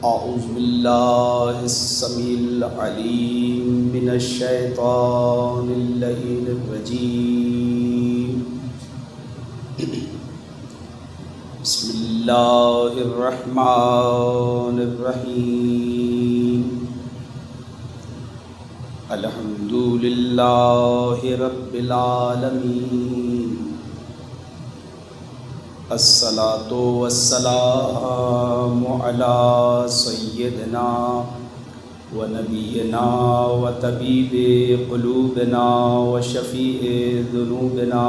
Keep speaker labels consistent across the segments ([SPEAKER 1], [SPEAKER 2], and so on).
[SPEAKER 1] اعوذ باللہ السمیع العلیم من الشیطان اللعین الرجیم بسم اللہ الرحمن الرحیم الحمد للہ رب العالمین الصلاۃ والسلام علی سیدنا و نبینا و طبیب قلوبنا و شفیع ذنوبنا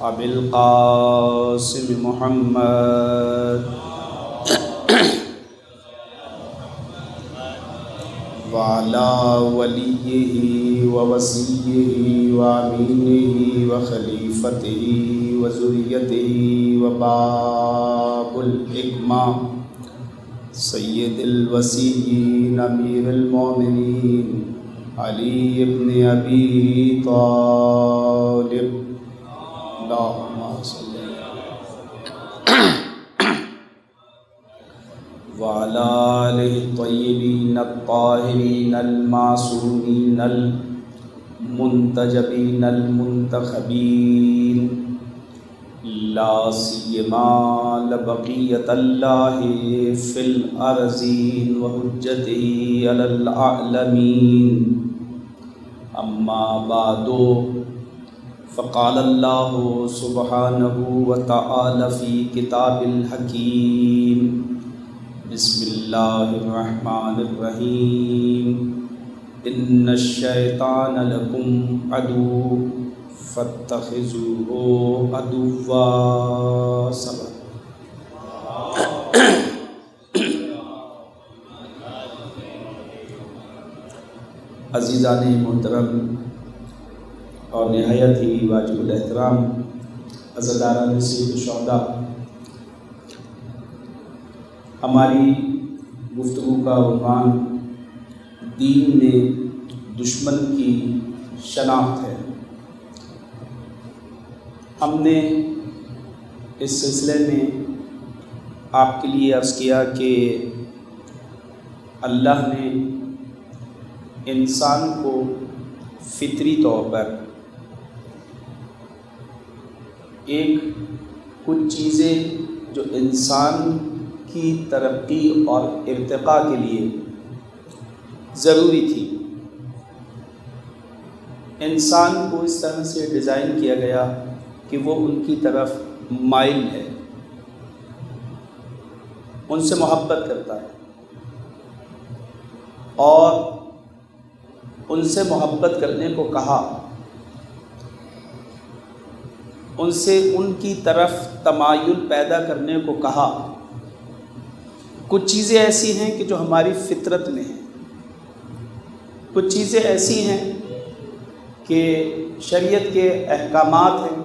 [SPEAKER 1] ابی القاسم محمد وعلی ولیہ و وصیہ و امینہ و خلیفتہ و ذریتہ و باب الحکمہ سید الوصیین امیر المومنین علی ابن ابی طالب اللہم صلی وعلی آلہ الطیبین الطاہرین المعصومین المنتجبین المنتخبین لا سیما لبقیۃ اللہ فی الارضین وحجتہ علی العالمین اما بعد فقال اللہ سبحانہ وتعالی فی کتاب الحکیم بسم اللہ الرحمن الرحیم ان الشیطان لکم عدو فاتخذوه عدوا سبب عزیزان محترم اور نہایت ہی واجب الاحترام عزاداران سید الشہداء، ہماری گفتگو کا عنوان دین میں دشمن کی شناخت ہے۔ ہم نے اس سلسلے میں آپ کے لیے عرض کیا کہ اللہ نے انسان کو فطری طور پر کچھ چیزیں جو انسان کی ترقی اور ارتقاء کے لیے ضروری تھی، انسان کو اس طرح سے ڈیزائن کیا گیا کہ وہ ان کی طرف مائل ہے، ان سے محبت کرتا ہے اور ان سے محبت کرنے کو کہا، ان سے ان کی طرف تمایل پیدا کرنے کو کہا۔ کچھ چیزیں ایسی ہیں کہ جو ہماری فطرت میں ہیں، کچھ چیزیں ایسی ہیں کہ شریعت کے احکامات ہیں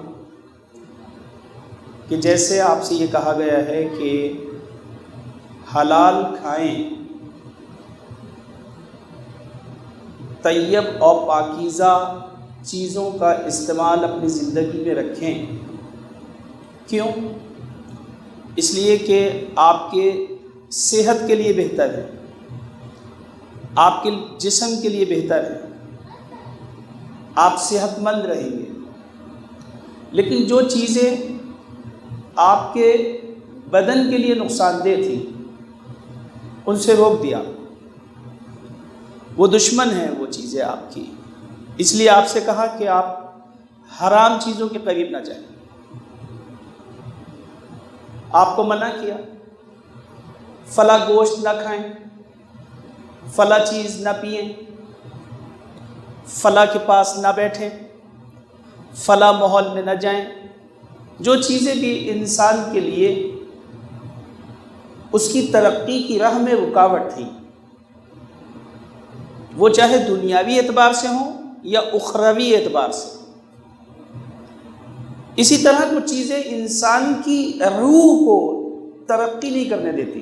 [SPEAKER 1] کہ جیسے آپ سے یہ کہا گیا ہے کہ حلال کھائیں، طیب اور پاکیزہ چیزوں کا استعمال اپنی زندگی میں رکھیں۔ کیوں؟ اس لیے کہ آپ کے صحت کے لیے بہتر ہے، آپ کے جسم کے لیے بہتر ہے، آپ صحت مند رہیں گے۔ لیکن جو چیزیں آپ کے بدن کے لیے نقصان دہ تھیں ان سے روک دیا، وہ دشمن ہیں وہ چیزیں آپ کی۔ اس لیے آپ سے کہا کہ آپ حرام چیزوں کے قریب نہ جائیں، آپ کو منع کیا فلاں گوشت نہ کھائیں، فلاں چیز نہ پئیں، فلاں کے پاس نہ بیٹھیں، فلاں ماحول میں نہ جائیں۔ جو چیزیں بھی انسان کے لیے اس کی ترقی کی راہ میں رکاوٹ تھی، وہ چاہے دنیاوی اعتبار سے ہوں یا اخروی اعتبار سے۔ اسی طرح کچھ چیزیں انسان کی روح کو ترقی نہیں کرنے دیتی،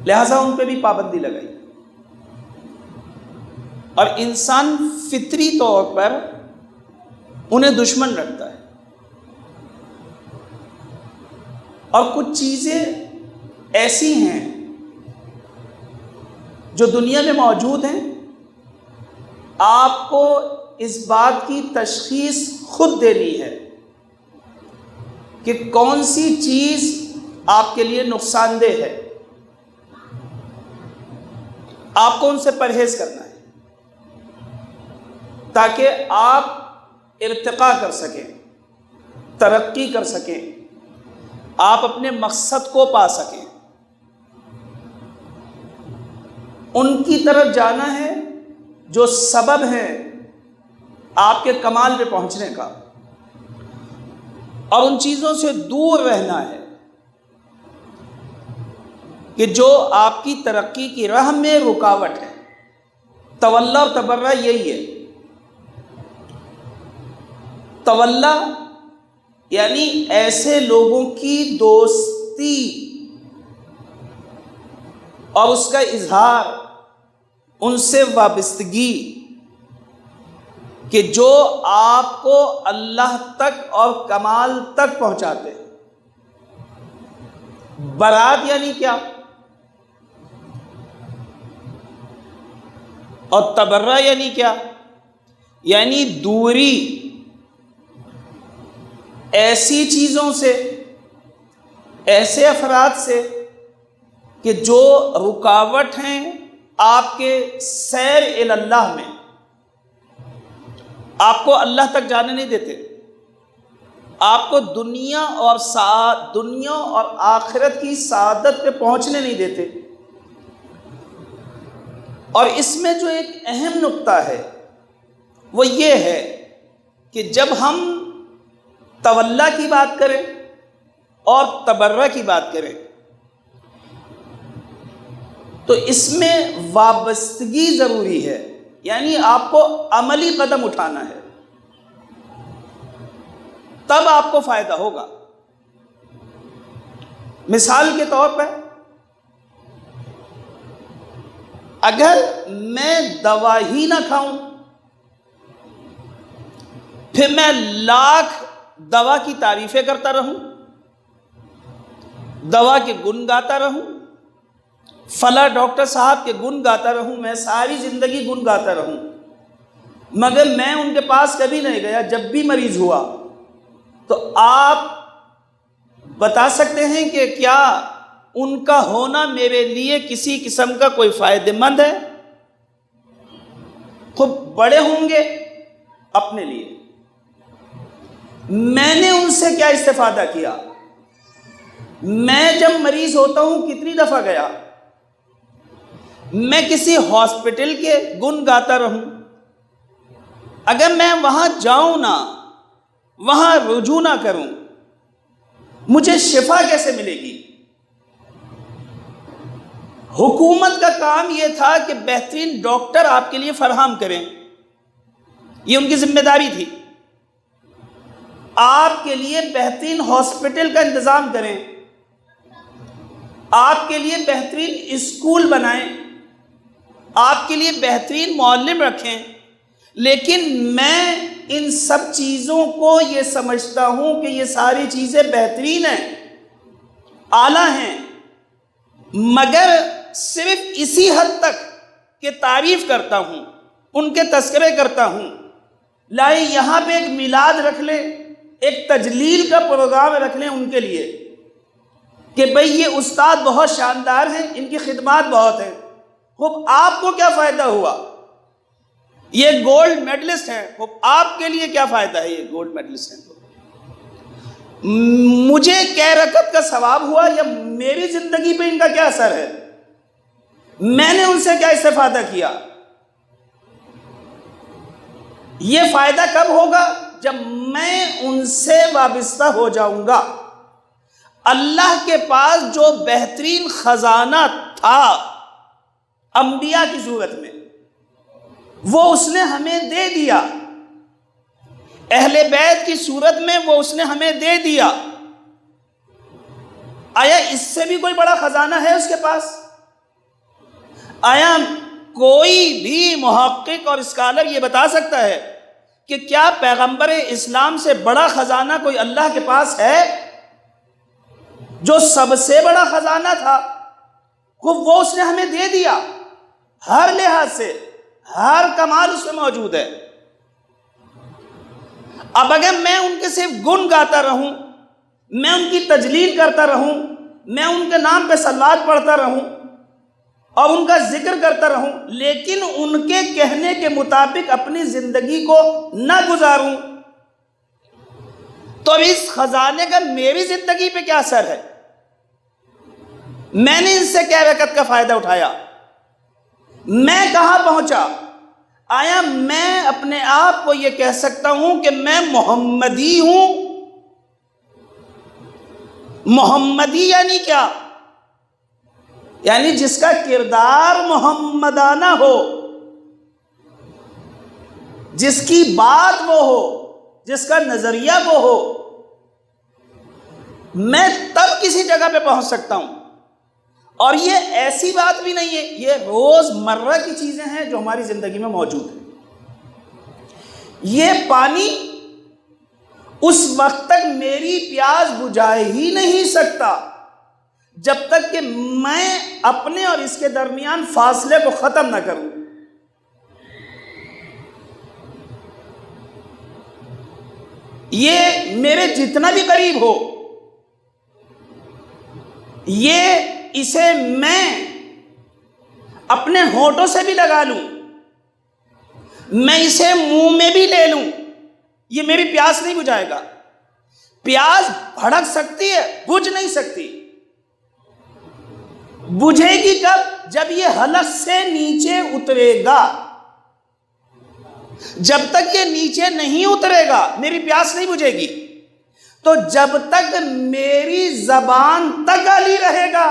[SPEAKER 1] لہذا ان پہ بھی پابندی لگائی، اور انسان فطری طور پر انہیں دشمن رکھتا ہے۔ اور کچھ چیزیں ایسی ہیں جو دنیا میں موجود ہیں، آپ کو اس بات کی تشخیص خود دینی ہے کہ کون سی چیز آپ کے لیے نقصان دہ ہے، آپ کو ان سے پرہیز کرنا ہے تاکہ آپ ارتقاء کر سکیں، ترقی کر سکیں، آپ اپنے مقصد کو پا سکیں۔ ان کی طرف جانا ہے جو سبب ہے آپ کے کمال پہ پہنچنے کا، اور ان چیزوں سے دور رہنا ہے کہ جو آپ کی ترقی کی راہ میں رکاوٹ ہے۔ تولا اور تبرہ یہی ہے۔ تولا یعنی ایسے لوگوں کی دوستی اور اس کا اظہار، ان سے وابستگی کہ جو آپ کو اللہ تک اور کمال تک پہنچاتے ہیں۔ برات یعنی کیا؟ اور تبرہ یعنی کیا؟ یعنی دوری ایسی چیزوں سے، ایسے افراد سے کہ جو رکاوٹ ہیں آپ کے سیر اللہ میں، آپ کو اللہ تک جانے نہیں دیتے، آپ کو دنیا اور آخرت کی سعادت پہ پہنچنے نہیں دیتے۔ اور اس میں جو ایک اہم نقطہ ہے وہ یہ ہے کہ جب ہم تولا کی بات کریں اور تبرہ کی بات کریں تو اس میں وابستگی ضروری ہے، یعنی آپ کو عملی قدم اٹھانا ہے، تب آپ کو فائدہ ہوگا۔ مثال کے طور پر اگر میں دوا ہی نہ کھاؤں، پھر میں لاکھ دوا کی تعریفیں کرتا رہوں، دوا کے گن گاتا رہوں، فلاں ڈاکٹر صاحب کے گن گاتا رہوں، میں ساری زندگی گن گاتا رہوں، مگر میں ان کے پاس کبھی نہیں گیا جب بھی مریض ہوا، تو آپ بتا سکتے ہیں کہ کیا ان کا ہونا میرے لیے کسی قسم کا کوئی فائدہ مند ہے؟ خوب بڑے ہوں گے اپنے لیے، میں نے ان سے کیا استفادہ کیا؟ میں جب مریض ہوتا ہوں کتنی دفعہ گیا؟ میں کسی ہاسپٹل کے گن گاتا رہوں، اگر میں وہاں جاؤں نہ، وہاں رجوع نہ کروں، مجھے شفا کیسے ملے گی؟ حکومت کا کام یہ تھا کہ بہترین ڈاکٹر آپ کے لیے فراہم کریں، یہ ان کی ذمہ داری تھی۔ آپ کے لیے بہترین ہاسپٹل کا انتظام کریں، آپ کے لیے بہترین اسکول بنائیں، آپ کے لیے بہترین معلم رکھیں، لیکن میں ان سب چیزوں کو یہ سمجھتا ہوں کہ یہ ساری چیزیں بہترین ہیں، اعلیٰ ہیں، مگر صرف اسی حد تک کہ تعریف کرتا ہوں، ان کے تذکرے کرتا ہوں۔ لائے یہاں پہ ایک میلاد رکھ لیں، ایک تجلیل کا پروگرام رکھ لیں ان کے لیے کہ بھئی یہ استاد بہت شاندار ہیں، ان کی خدمات بہت ہیں، خوب آپ کو کیا فائدہ ہوا؟ یہ گولڈ میڈلسٹ ہیں، خوب آپ کے لیے کیا فائدہ ہے؟ یہ گولڈ میڈلسٹ ہیں تو مجھے کیا رکعت کا ثواب ہوا یا میری زندگی پہ ان کا کیا اثر ہے؟ میں نے ان سے کیا استفادہ کیا؟ یہ فائدہ کب ہوگا؟ جب میں ان سے وابستہ ہو جاؤں گا۔ اللہ کے پاس جو بہترین خزانہ تھا انبیاء کی صورت میں، وہ اس نے ہمیں دے دیا، اہل بیت کی صورت میں وہ اس نے ہمیں دے دیا۔ آیا اس سے بھی کوئی بڑا خزانہ ہے اس کے پاس؟ آیا کوئی بھی محقق اور اسکالر یہ بتا سکتا ہے کہ کیا پیغمبر اسلام سے بڑا خزانہ کوئی اللہ کے پاس ہے؟ جو سب سے بڑا خزانہ تھا وہ اس نے ہمیں دے دیا، ہر لحاظ سے ہر کمال اس میں موجود ہے۔ اب اگر میں ان کے صرف گن گاتا رہوں، میں ان کی تجلیل کرتا رہوں، میں ان کے نام پہ صلوات پڑھتا رہوں اور ان کا ذکر کرتا رہوں، لیکن ان کے کہنے کے مطابق اپنی زندگی کو نہ گزاروں، تو اب اس خزانے کا میری زندگی پہ کیا اثر ہے؟ میں نے ان سے کیا برکت کا فائدہ اٹھایا؟ میں کہاں پہنچا؟ آیا میں اپنے آپ کو یہ کہہ سکتا ہوں کہ میں محمدی ہوں؟ محمدی یعنی کیا؟ یعنی جس کا کردار محمدانہ ہو، جس کی بات وہ ہو، جس کا نظریہ وہ ہو، میں تب کسی جگہ پہ پہنچ سکتا ہوں۔ اور یہ ایسی بات بھی نہیں ہے، یہ روز مرہ کی چیزیں ہیں جو ہماری زندگی میں موجود ہیں۔ یہ پانی اس وقت تک میری پیاس بجھا ہی نہیں سکتا جب تک کہ میں اپنے اور اس کے درمیان فاصلے کو ختم نہ کروں۔ یہ میرے جتنا بھی قریب ہو، یہ اسے میں اپنے ہونٹوں سے بھی لگا لوں، میں اسے منہ میں بھی لے لوں، یہ میری پیاس نہیں بجھائے گا۔ پیاس بھڑک سکتی ہے، بجھ نہیں سکتی۔ بجھے گی کب؟ جب یہ حلق سے نیچے اترے گا۔ جب تک یہ نیچے نہیں اترے گا میری پیاس نہیں بجھے گی۔ تو جب تک میری زبان تک علی رہے گا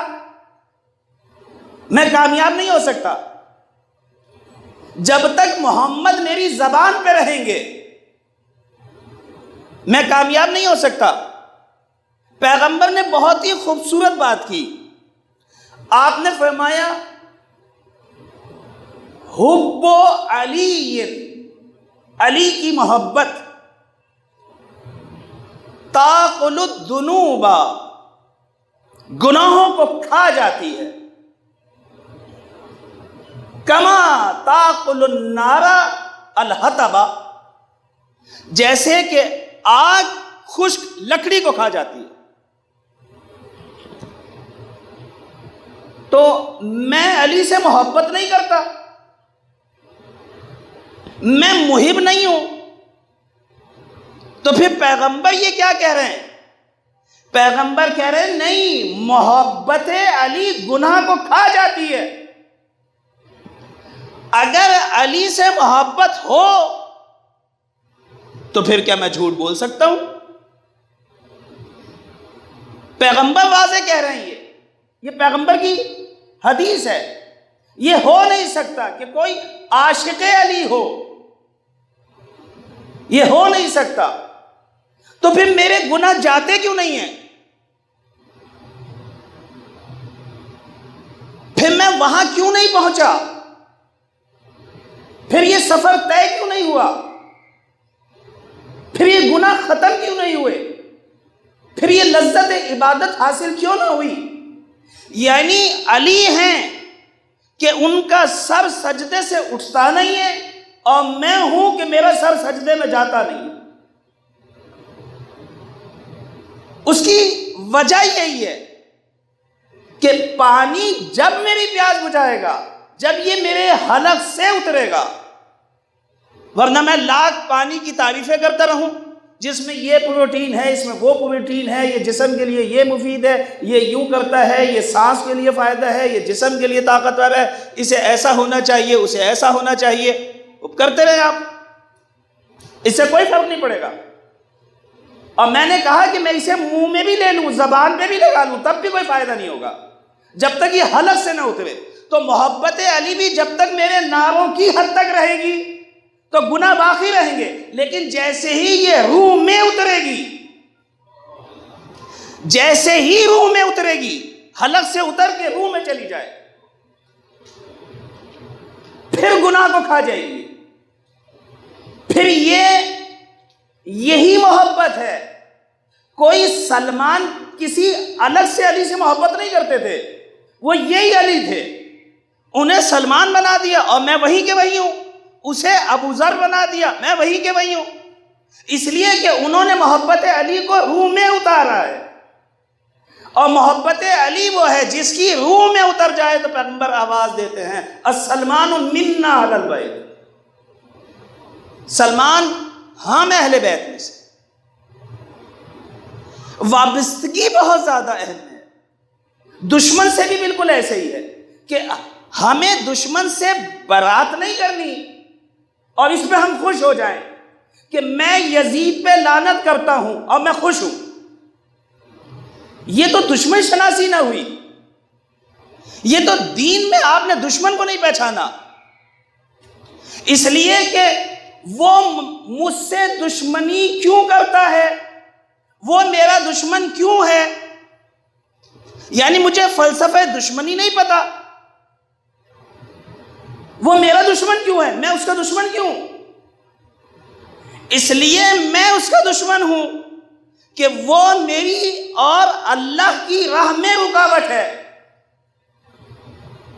[SPEAKER 1] میں کامیاب نہیں ہو سکتا۔ جب تک محمد میری زبان پہ رہیں گے میں کامیاب نہیں ہو سکتا۔ پیغمبر نے بہت ہی خوبصورت بات کی، آپ نے فرمایا حب علی، علی کی محبت تاقل الذنوب، گناہوں کو کھا جاتی ہے، کما تاقل النار الحطب، جیسے کہ آگ خشک لکڑی کو کھا جاتی ہے۔ تو میں علی سے محبت نہیں کرتا، میں محب نہیں ہوں، تو پھر پیغمبر یہ کیا کہہ رہے ہیں؟ پیغمبر کہہ رہے ہیں نہیں، محبت علی گناہ کو کھا جاتی ہے۔ اگر علی سے محبت ہو تو پھر کیا میں جھوٹ بول سکتا ہوں؟ پیغمبر واضح کہہ رہے ہیں، یہ پیغمبر کی حدیث ہے۔ یہ ہو نہیں سکتا کہ کوئی عاشق علی ہو، یہ ہو نہیں سکتا۔ تو پھر میرے گناہ جاتے کیوں نہیں ہیں؟ پھر میں وہاں کیوں نہیں پہنچا؟ پھر یہ سفر طے کیوں نہیں ہوا؟ پھر یہ گناہ ختم کیوں نہیں ہوئے؟ پھر یہ لذت عبادت حاصل کیوں نہ ہوئی؟ یعنی علی ہیں کہ ان کا سر سجدے سے اٹھتا نہیں ہے اور میں ہوں کہ میرا سر سجدے میں جاتا نہیں ہے۔ اس کی وجہ یہی ہے کہ پانی جب میری پیاس بجھائے گا، جب یہ میرے حلق سے اترے گا، ورنہ میں لاکھ پانی کی تعریفیں کرتا رہوں جس میں یہ پروٹین ہے، اس میں وہ پروٹین ہے، یہ جسم کے لیے یہ مفید ہے، یہ یوں کرتا ہے، یہ سانس کے لیے فائدہ ہے، یہ جسم کے لیے طاقتور ہے، اسے ایسا ہونا چاہیے، اسے ایسا ہونا چاہیے، کرتے رہے آپ، اس سے کوئی فرق نہیں پڑے گا۔ اور میں نے کہا کہ میں اسے منہ میں بھی لے لوں، زبان پہ بھی لگا لوں، تب بھی کوئی فائدہ نہیں ہوگا جب تک یہ حلق سے نہ اترے۔ تو محبت علی بھی جب تک میرے ناروں کی حد تک رہے گی تو گناہ باقی رہیں گے، لیکن جیسے ہی یہ روح میں اترے گی، جیسے ہی روح میں اترے گی، حلق سے اتر کے روح میں چلی جائے، پھر گناہ کو کھا جائے گی۔ پھر یہی محبت ہے کوئی سلمان کسی الگ سے علی سے محبت نہیں کرتے تھے، وہ یہی علی تھے، انہیں سلمان بنا دیا اور میں وہی کے وہی ہوں، اسے ابو ذر بنا دیا، میں وہی کے وہی ہوں، اس لیے کہ انہوں نے محبت علی کو روح میں اتارا ہے، اور محبت علی وہ ہے جس کی روح میں اتر جائے تو پیغمبر آواز دیتے ہیں السلمان منا اہل البیت، سلمان ہم اہل بیت میں سے۔ وابستگی بہت زیادہ اہم ہے، دشمن سے بھی بالکل ایسے ہی ہے کہ ہمیں دشمن سے برات نہیں کرنی اور اس میں ہم خوش ہو جائیں کہ میں یزید پہ لعنت کرتا ہوں اور میں خوش ہوں، یہ تو دشمن شناسی نہ ہوئی، یہ تو دین میں آپ نے دشمن کو نہیں پہچانا، اس لیے کہ وہ مجھ سے دشمنی کیوں کرتا ہے، وہ میرا دشمن کیوں ہے، یعنی مجھے فلسفہ دشمنی نہیں پتا، وہ میرا دشمن کیوں ہے، میں اس کا دشمن کیوں؟ اس لیے میں اس کا دشمن ہوں کہ وہ میری اور اللہ کی راہ میں رکاوٹ ہے،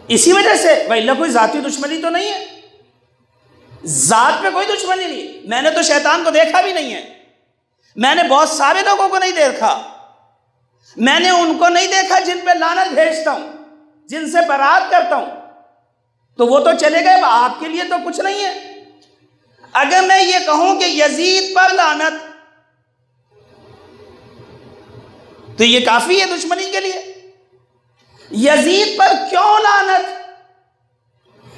[SPEAKER 1] اسی وجہ سے بھائی کوئی ذاتی دشمنی تو نہیں ہے، ذات پہ کوئی دشمنی نہیں، میں نے تو شیطان کو دیکھا بھی نہیں ہے، میں نے بہت سارے لوگوں کو نہیں دیکھا، میں نے ان کو نہیں دیکھا جن پہ لعنت بھیجتا ہوں، جن سے برات کرتا ہوں، تو وہ تو چلے گئے، آپ کے لیے تو کچھ نہیں ہے۔ اگر میں یہ کہوں کہ یزید پر لعنت تو یہ کافی ہے دشمنی کے لیے۔ یزید پر کیوں لعنت؟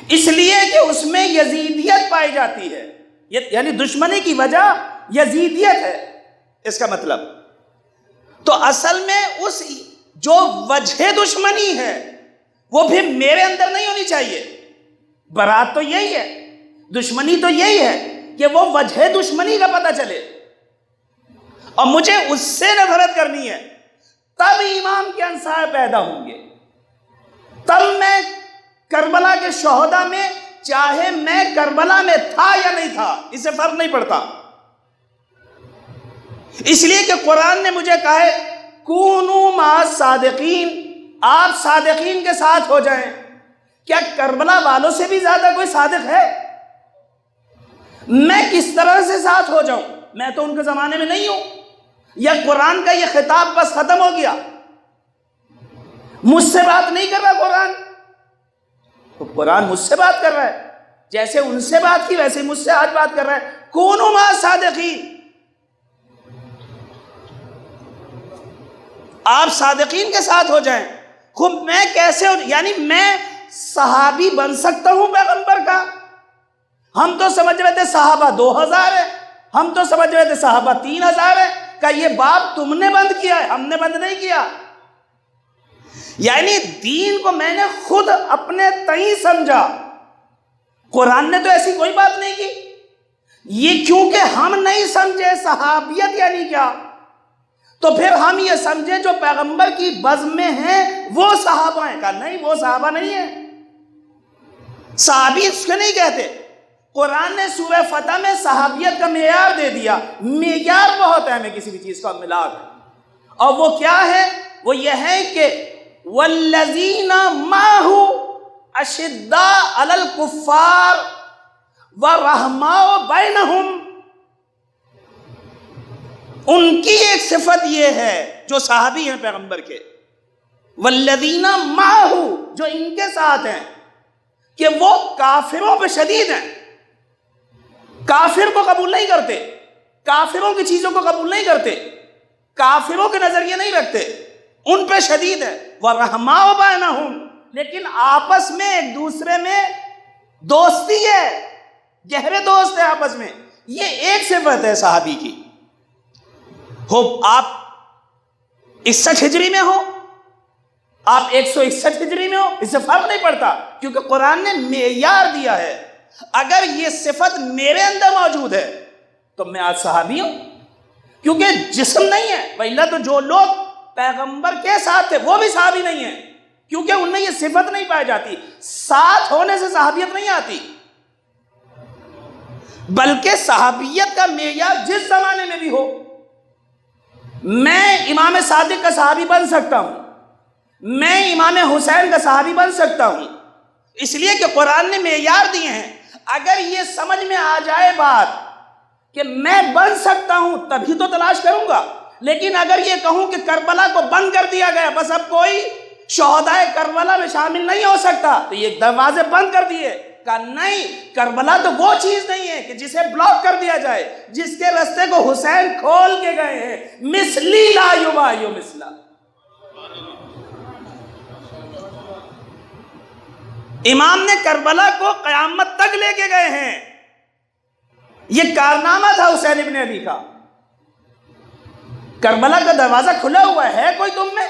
[SPEAKER 1] اس لیے کہ اس میں یزیدیت پائی جاتی ہے، یعنی دشمنی کی وجہ یزیدیت ہے، اس کا مطلب تو اصل میں اس جو وجہ دشمنی ہے وہ بھی میرے اندر نہیں ہونی چاہیے۔ برات تو یہی ہے، دشمنی تو یہی ہے کہ وہ وجہ دشمنی کا پتہ چلے اور مجھے اس سے نفرت کرنی ہے، تب ایمان کے انصار پیدا ہوں گے، تب میں کربلا کے شہداء میں، چاہے میں کربلا میں تھا یا نہیں تھا اس سے فرق نہیں پڑتا، اس لیے کہ قرآن نے مجھے کہا ہے کونوا مع الصادقین، آپ صادقین کے ساتھ ہو جائیں۔ کیا کربلا والوں سے بھی زیادہ کوئی صادق ہے؟ میں کس طرح سے ساتھ ہو جاؤں؟ میں تو ان کے زمانے میں نہیں ہوں، یا قرآن کا یہ خطاب بس ختم ہو گیا، مجھ سے بات نہیں کر رہا قرآن؟ تو قرآن مجھ سے بات کر رہا ہے، جیسے ان سے بات کی ویسے مجھ سے آج بات کر رہا ہے، کونوا مع الصادقین، آپ صادقین کے ساتھ ہو جائیں۔ خود میں کیسے یعنی میں صحابی بن سکتا ہوں پیغمبر کا؟ ہم تو سمجھ رہے تھے صحابہ 2000 ہے، ہم تو سمجھ رہے تھے صحابہ 3000 ہے، کہ یہ باب تم نے بند کیا ہے، ہم نے بند نہیں کیا، یعنی دین کو میں نے خود اپنے تئیں سمجھا، قرآن نے تو ایسی کوئی بات نہیں کی، یہ کیونکہ ہم نہیں سمجھے صحابیت یعنی کیا، تو پھر ہم یہ سمجھے جو پیغمبر کی بزم میں ہیں وہ صحابہ ہیں، کہا نہیں وہ صحابہ نہیں ہیں، صحابی اس کو نہیں کہتے۔ قرآن نے سورہ فتح میں صحابیت کا معیار دے دیا، معیار بہت ہے ہمیں کسی بھی چیز کا ملا کر، اور وہ کیا ہے؟ وہ یہ ہے کہ والذین معہ اشداء علی الکفار ورحماء بینہم، ان کی ایک صفت یہ ہے جو صحابی ہیں پیغمبر کے، والذین معہ، جو ان کے ساتھ ہیں، کہ وہ کافروں پہ شدید ہیں، کافر کو قبول نہیں کرتے، کافروں کی چیزوں کو قبول نہیں کرتے، کافروں کے نظریے نہیں رکھتے، ان پہ شدید ہے، وَرَحْمَاءُ بَيْنَهُمْ، لیکن آپس میں ایک دوسرے میں دوستی ہے، گہرے دوست ہے آپس میں، یہ ایک صفت ہے صحابی کی۔ ہو آپ 61 ہجری میں ہو، آپ 161 ہجری میں ہو، اس سے فرق نہیں پڑتا، کیونکہ قرآن نے معیار دیا ہے، اگر یہ صفت میرے اندر موجود ہے تو میں آج صحابی ہوں، کیونکہ جسم نہیں ہے، وَإِلَّا تو جو لوگ پیغمبر کے ساتھ تھے وہ بھی صحابی نہیں ہیں، کیونکہ ان میں یہ صفت نہیں پائی جاتی، ساتھ ہونے سے صحابیت نہیں آتی، بلکہ صحابیت کا معیار جس زمانے میں بھی ہو، میں امام صادق کا صحابی بن سکتا ہوں، میں امام حسین کا صحابی بن سکتا ہوں، اس لیے کہ قرآن نے معیار دیے ہیں۔ اگر یہ سمجھ میں آ جائے بات کہ میں بن سکتا ہوں تبھی تو تلاش کروں گا، لیکن اگر یہ کہوں کہ کربلا کو بند کر دیا گیا، بس اب کوئی شہدائے کربلا میں شامل نہیں ہو سکتا، تو یہ دروازے بند کر دیے۔ کہا نہیں، کربلا تو وہ چیز نہیں ہے کہ جسے بلاک کر دیا جائے، جس کے راستے کو حسین کھول کے گئے ہیں۔ مثلی لا یبایع مثلا، امام نے کربلا کو قیامت تک لے کے گئے ہیں۔ یہ کارنامہ تھا حسین ابن علی کا۔ کربلا کا دروازہ کھلا ہوا ہے کوئی تم میں؟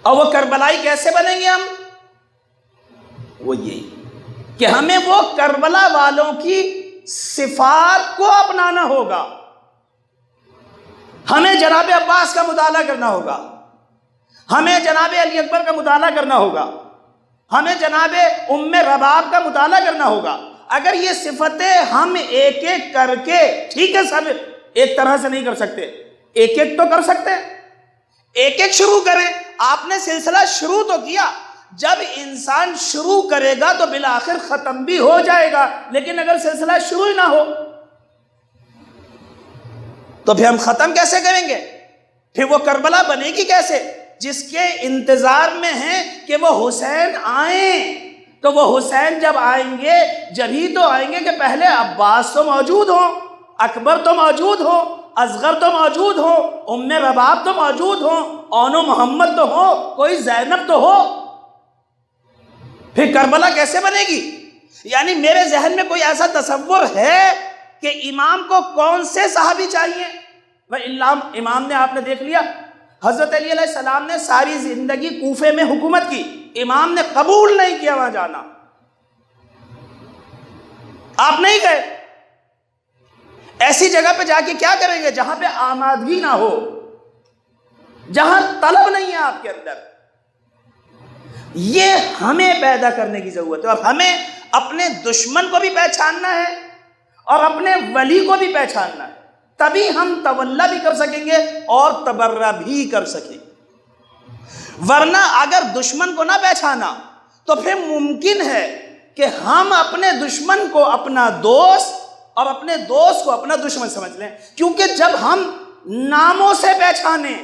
[SPEAKER 1] اور وہ کربلائی کیسے بنیں گے ہم؟ وہ یہی کہ ہمیں وہ کربلا والوں کی صفات کو اپنانا ہوگا، ہمیں جناب عباس کا مطالعہ کرنا ہوگا، ہمیں جناب علی اکبر کا مطالعہ کرنا ہوگا، ہمیں جناب ام رباب کا مطالعہ کرنا ہوگا۔ اگر یہ صفتیں ہم ایک ایک کر کے، ٹھیک ہے سب ایک طرح سے نہیں کر سکتے، ایک ایک تو کر سکتے ہیں، ایک ایک شروع کریں۔ آپ نے سلسلہ شروع تو کیا، جب انسان شروع کرے گا تو بالآخر ختم بھی ہو جائے گا، لیکن اگر سلسلہ شروع ہی نہ ہو تو پھر ہم ختم کیسے کریں گے؟ پھر وہ کربلا بنے گی کیسے جس کے انتظار میں ہیں کہ وہ حسین آئیں؟ تو وہ حسین جب آئیں گے جب ہی تو آئیں گے کہ پہلے عباس تو موجود ہوں، اکبر تو موجود ہو، اصغر تو موجود ہو، ام رباب تو موجود ہو، اونو محمد تو ہو، کوئی زینب تو ہو۔ پھر کربلا کیسے بنے گی؟ یعنی میرے ذہن میں کوئی ایسا تصور ہے کہ امام کو کون سے صحابی چاہیے؟ امام نے، آپ نے دیکھ لیا، حضرت علی علیہ السلام نے ساری زندگی کوفے میں حکومت کی، امام نے قبول نہیں کیا وہاں جانا۔ آپ نہیں گئے، ایسی جگہ پہ جا کے کیا کریں گے جہاں پہ آمادگی نہ ہو، جہاں طلب نہیں ہے آپ کے اندر۔ یہ ہمیں پیدا کرنے کی ضرورت ہے، اور ہمیں اپنے دشمن کو بھی پہچاننا ہے اور اپنے ولی کو بھی پہچاننا ہے، تبھی ہم تولا بھی کر سکیں گے اور تبرہ بھی کر سکیں گے۔ ورنہ اگر دشمن کو نہ پہچانا تو پھر ممکن ہے کہ ہم اپنے دشمن کو اپنا دوست اور اپنے دوست کو اپنا دشمن سمجھ لیں، کیونکہ جب ہم ناموں سے پہچانیں،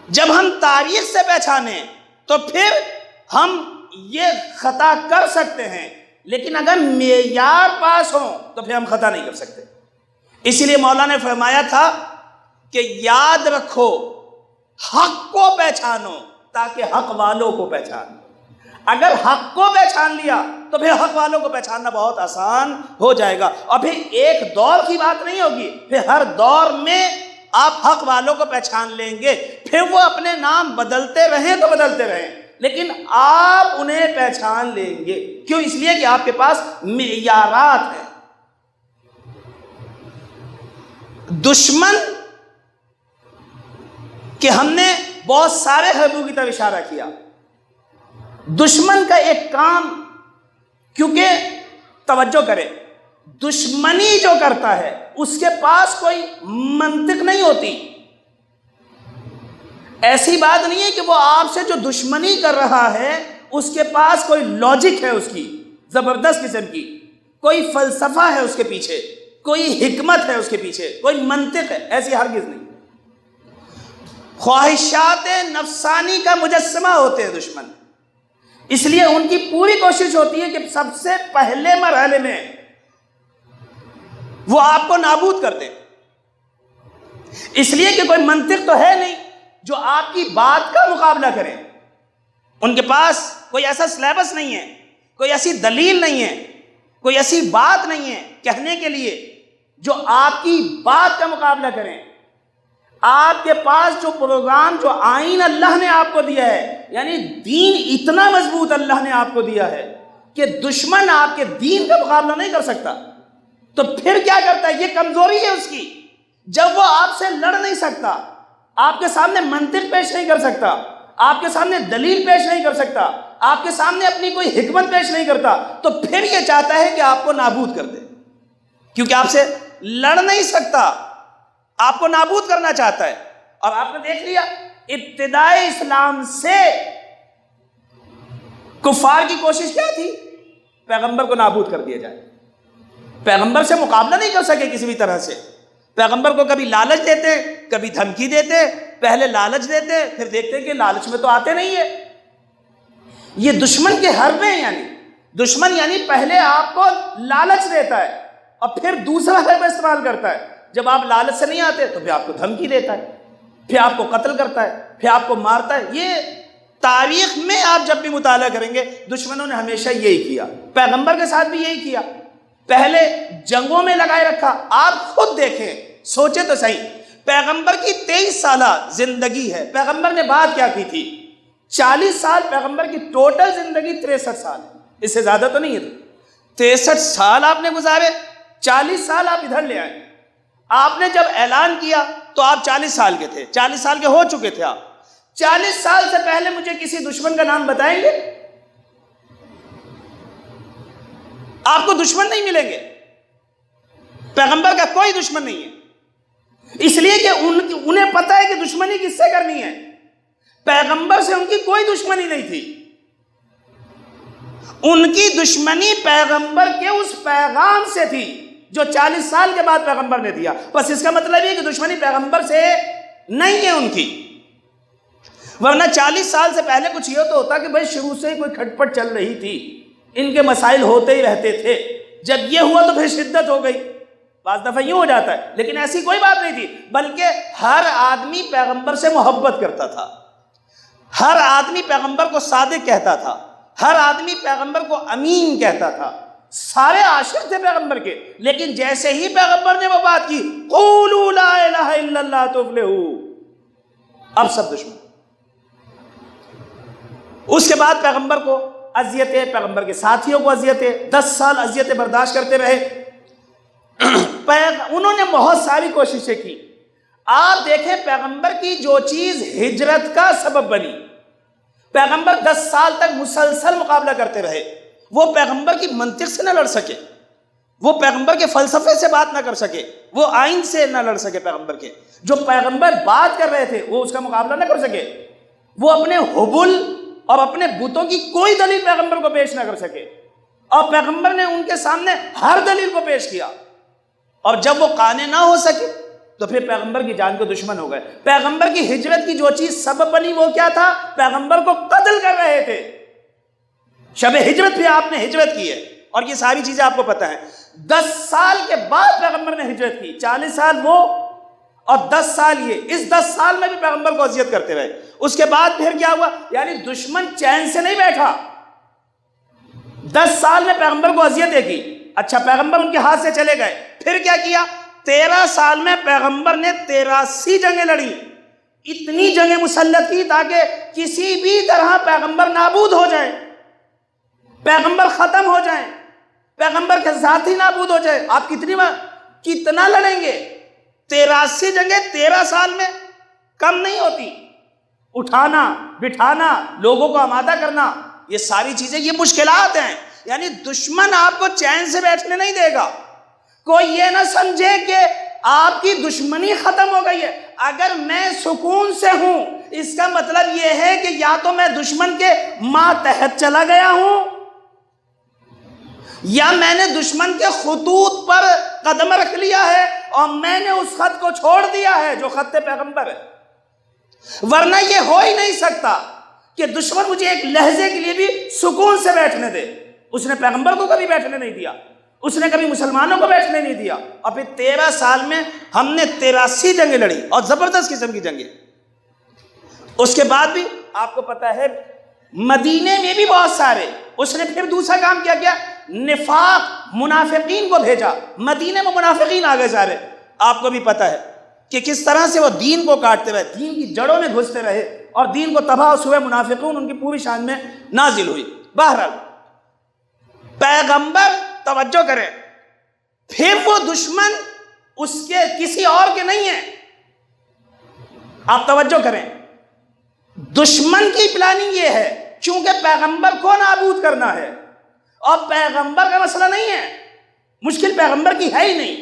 [SPEAKER 1] جب ہم تاریخ سے پہچانیں تو پھر ہم یہ خطا کر سکتے ہیں، لیکن اگر معیار پاس ہوں تو پھر ہم خطا نہیں کر سکتے۔ اسی لیے مولانا نے فرمایا تھا کہ یاد رکھو، حق کو پہچانو تاکہ حق والوں کو پہچانو۔ اگر حق کو پہچان لیا تو پھر حق والوں کو پہچاننا بہت آسان ہو جائے گا، اور پھر ایک دور کی بات نہیں ہوگی، پھر ہر دور میں آپ حق والوں کو پہچان لیں گے۔ پھر وہ اپنے نام بدلتے رہیں تو بدلتے رہیں، لیکن آپ انہیں پہچان لیں گے۔ کیوں؟ اس لیے کہ آپ کے پاس معیارات ہیں۔ دشمن کہ ہم نے بہت سارے حربوں کی طرف اشارہ کیا، دشمن کا ایک کام، کیونکہ توجہ کرے، دشمنی جو کرتا ہے اس کے پاس کوئی منطق نہیں ہوتی۔ ایسی بات نہیں ہے کہ وہ آپ سے جو دشمنی کر رہا ہے اس کے پاس کوئی لاجک ہے، اس کی زبردست قسم کی کوئی فلسفہ ہے، اس کے پیچھے کوئی حکمت ہے، اس کے پیچھے کوئی منطق ہے، ایسی ہرگز نہیں۔ خواہشات نفسانی کا مجسمہ ہوتے ہیں دشمن، اس لیے ان کی پوری کوشش ہوتی ہے کہ سب سے پہلے مرحلے میں وہ آپ کو نابود کر دیں، اس لیے کہ کوئی منطق تو ہے نہیں جو آپ کی بات کا مقابلہ کرے۔ ان کے پاس کوئی ایسا سلیبس نہیں ہے، کوئی ایسی دلیل نہیں ہے، کوئی ایسی بات نہیں ہے کہنے کے لیے جو آپ کی بات کا مقابلہ کریں۔ آپ کے پاس جو پروگرام، جو آئین اللہ نے آپ کو دیا ہے، یعنی دین اتنا مضبوط اللہ نے آپ کو دیا ہے کہ دشمن آپ کے دین کا مقابلہ نہیں کر سکتا۔ تو پھر کیا کرتا ہے؟ یہ کمزوری ہے اس کی، جب وہ آپ سے لڑ نہیں سکتا، آپ کے سامنے منطق پیش نہیں کر سکتا، آپ کے سامنے دلیل پیش نہیں کر سکتا، آپ کے سامنے اپنی کوئی حکمت پیش نہیں کرتا، تو پھر یہ چاہتا ہے کہ آپ کو نابود کر دے، کیونکہ آپ سے لڑ نہیں سکتا۔ آپ کو نابود کرنا چاہتا ہے. اور آپ نے دیکھ لیا ابتدائے اسلام سے کفار کی کوشش کیا تھی؟ پیغمبر کو نابود کر دیا جائے. پیغمبر سے مقابلہ نہیں کر سکے کسی بھی طرح سے. پیغمبر کو کبھی لالچ دیتے, کبھی دھمکی دیتے. پہلے لالچ دیتے, پھر دیکھتے کہ لالچ میں تو آتے نہیں ہے. یہ دشمن کے حربے ہیں. یعنی دشمن یعنی پہلے آپ کو لالچ دیتا ہے اور پھر دوسرا حربہ استعمال کرتا ہے. جب آپ لالچ سے نہیں آتے تو پھر آپ کو دھمکی دیتا ہے, پھر آپ کو قتل کرتا ہے, پھر آپ کو مارتا ہے. یہ تاریخ میں آپ جب بھی مطالعہ کریں گے دشمنوں نے ہمیشہ یہی کیا. پیغمبر کے ساتھ بھی یہی کیا. پہلے جنگوں میں لگائے رکھا. آپ خود دیکھیں, سوچیں تو صحیح, پیغمبر کی 23 سالہ زندگی ہے. پیغمبر نے بات کیا کی تھی؟ 40 سال. پیغمبر کی ٹوٹل زندگی 63 سال ہے, اس سے زیادہ تو نہیں ہے. 63 سال آپ نے گزارے, 40 سال آپ ادھر لے آئے. آپ نے جب اعلان کیا تو آپ 40 سال کے تھے, 40 سال کے ہو چکے تھے آپ. 40 سال سے پہلے مجھے کسی دشمن کا نام بتائیں گے؟ آپ کو دشمن نہیں ملیں گے. پیغمبر کا کوئی دشمن نہیں ہے, اس لیے کہ انہیں پتہ ہے کہ دشمنی کس سے کرنی ہے. پیغمبر سے ان کی کوئی دشمنی نہیں تھی. ان کی دشمنی پیغمبر کے اس پیغام سے تھی جو 40 سال کے بعد پیغمبر نے دیا. بس اس کا مطلب یہ کہ دشمنی پیغمبر سے نہیں ہے ان کی. ورنہ 40 سال سے پہلے کچھ یہ تو ہوتا کہ بھائی شروع سے ہی کوئی کھٹ پٹ چل رہی تھی, ان کے مسائل ہوتے ہی رہتے تھے. جب یہ ہوا تو پھر شدت ہو گئی. بعض دفعہ یوں ہو جاتا ہے, لیکن ایسی کوئی بات نہیں تھی. بلکہ ہر آدمی پیغمبر سے محبت کرتا تھا, ہر آدمی پیغمبر کو صادق کہتا تھا, ہر آدمی پیغمبر کو امین کہتا تھا. سارے عاشق تھے پیغمبر کے. لیکن جیسے ہی پیغمبر نے وہ بات کی, قولوا لا الہ الا اللہ تفلحوا, اب سب دشمن. اس کے بعد پیغمبر کو اذیتیں, پیغمبر کے ساتھیوں کو اذیتیں, 10 سال اذیتیں برداشت کرتے رہے. انہوں نے بہت ساری کوششیں کی. آپ دیکھیں پیغمبر کی جو چیز ہجرت کا سبب بنی, پیغمبر 10 سال تک مسلسل مقابلہ کرتے رہے. وہ پیغمبر کی منطق سے نہ لڑ سکے, وہ پیغمبر کے فلسفے سے بات نہ کر سکے, وہ آئین سے نہ لڑ سکے. پیغمبر کے جو پیغمبر بات کر رہے تھے وہ اس کا مقابلہ نہ کر سکے. وہ اپنے حبل اور اپنے بتوں کی کوئی دلیل پیغمبر کو پیش نہ کر سکے, اور پیغمبر نے ان کے سامنے ہر دلیل کو پیش کیا. اور جب وہ قانع نہ ہو سکے تو پھر پیغمبر کی جان کو دشمن ہو گئے. پیغمبر کی ہجرت کی جو چیز سبب بنی وہ کیا تھا؟ پیغمبر کو قتل کر رہے تھے. شب ہجرت پہ آپ نے ہجرت کی ہے, اور یہ ساری چیزیں آپ کو پتہ ہیں. 10 سال کے بعد پیغمبر نے ہجرت کی, 40 سال وہ اور 10 سال یہ. اس 10 سال میں بھی پیغمبر کو اذیت کرتے رہے. اس کے بعد پھر کیا ہوا؟ یعنی دشمن چین سے نہیں بیٹھا. 10 سال میں پیغمبر کو اذیتیں کی. اچھا, پیغمبر ان کے ہاتھ سے چلے گئے. پھر کیا کیا؟ 13 سال میں پیغمبر نے 83 جنگیں لڑی. اتنی جنگیں مسلط کی تاکہ کسی بھی طرح پیغمبر نابود ہو جائیں, پیغمبر ختم ہو جائیں, پیغمبر کے ذات ہی نابود ہو جائے. آپ کتنا لڑیں گے؟ 83 جنگیں 13 سال میں کم نہیں ہوتی. اٹھانا, بٹھانا, لوگوں کو آمادہ کرنا, یہ ساری چیزیں یہ مشکلات ہیں. یعنی دشمن آپ کو چین سے بیٹھنے نہیں دے گا. کوئی یہ نہ سمجھے کہ آپ کی دشمنی ختم ہو گئی ہے. اگر میں سکون سے ہوں اس کا مطلب یہ ہے کہ یا تو میں دشمن کے ماتحت چلا گیا ہوں, یا میں نے دشمن کے خطوط پر قدم رکھ لیا ہے اور میں نے اس خط کو چھوڑ دیا ہے جو خط پیغمبر ہے. ورنہ یہ ہو ہی نہیں سکتا کہ دشمن مجھے ایک لہجے کے لیے بھی سکون سے بیٹھنے دے. اس نے پیغمبر کو کبھی بیٹھنے نہیں دیا, اس نے کبھی مسلمانوں کو بیٹھنے نہیں دیا. اور پھر 13 سال میں ہم نے 83 جنگیں لڑی, اور زبردست قسم کی جنگیں. اس کے بعد بھی آپ کو پتا ہے مدینے میں بھی بہت سارے. اس نے پھر دوسرا کام کیا نفاق, منافقین کو بھیجا. مدینے میں منافقین آ گئے سارے. آپ کو بھی پتا ہے کہ کس طرح سے وہ دین کو کاٹتے رہے, دین کی جڑوں میں گھستے رہے, اور دین کو تباہ ہوئے منافقون ان کی پوری شان میں نازل ہوئی. بہرحال پیغمبر, توجہ کریں, پھر وہ دشمن اس کے کسی اور کے نہیں ہیں. آپ توجہ کریں, دشمن کی پلاننگ یہ ہے چونکہ پیغمبر کو نابود کرنا ہے, اور پیغمبر کا مسئلہ نہیں ہے, مشکل پیغمبر کی ہے ہی نہیں.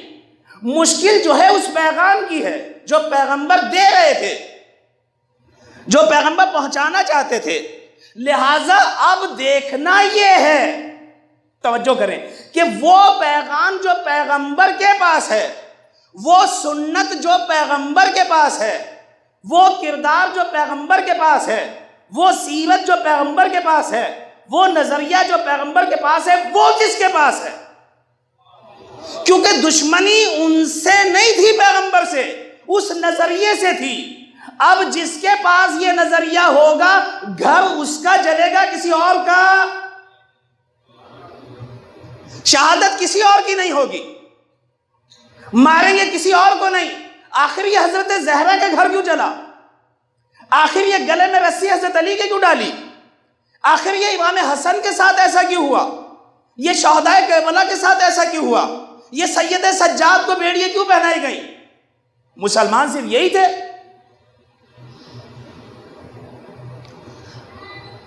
[SPEAKER 1] مشکل جو ہے اس پیغام کی ہے جو پیغمبر دے رہے تھے، جو پیغمبر پہنچانا چاہتے تھے۔ لہٰذا اب دیکھنا یہ ہے، توجہ کریں، کہ وہ پیغام جو پیغمبر کے پاس ہے، وہ سنت جو پیغمبر کے پاس ہے، وہ کردار جو پیغمبر کے پاس ہے، وہ سیرت جو پیغمبر کے پاس ہے، وہ نظریہ جو پیغمبر کے پاس ہے، وہ کس کے پاس ہے؟ کیونکہ دشمنی ان سے نہیں تھی، پیغمبر سے، اس نظریے سے تھی۔ اب جس کے پاس یہ نظریہ ہوگا، گھر اس کا جلے گا، کسی اور کا، شہادت کسی اور کی نہیں ہوگی، ماریں گے کسی اور کو نہیں۔ آخر یہ حضرت زہرا کے گھر کیوں جلا؟ آخر یہ گلے میں رسی حضرت علی کے کیوں ڈالی؟ آخر یہ امام حسن کے ساتھ ایسا کیوں ہوا؟ یہ شہدائے کربلا کے ساتھ ایسا کیوں ہوا؟ یہ سید سجاد کو بیڑیاں کیوں پہنائی گئی؟ مسلمان صرف یہی تھے؟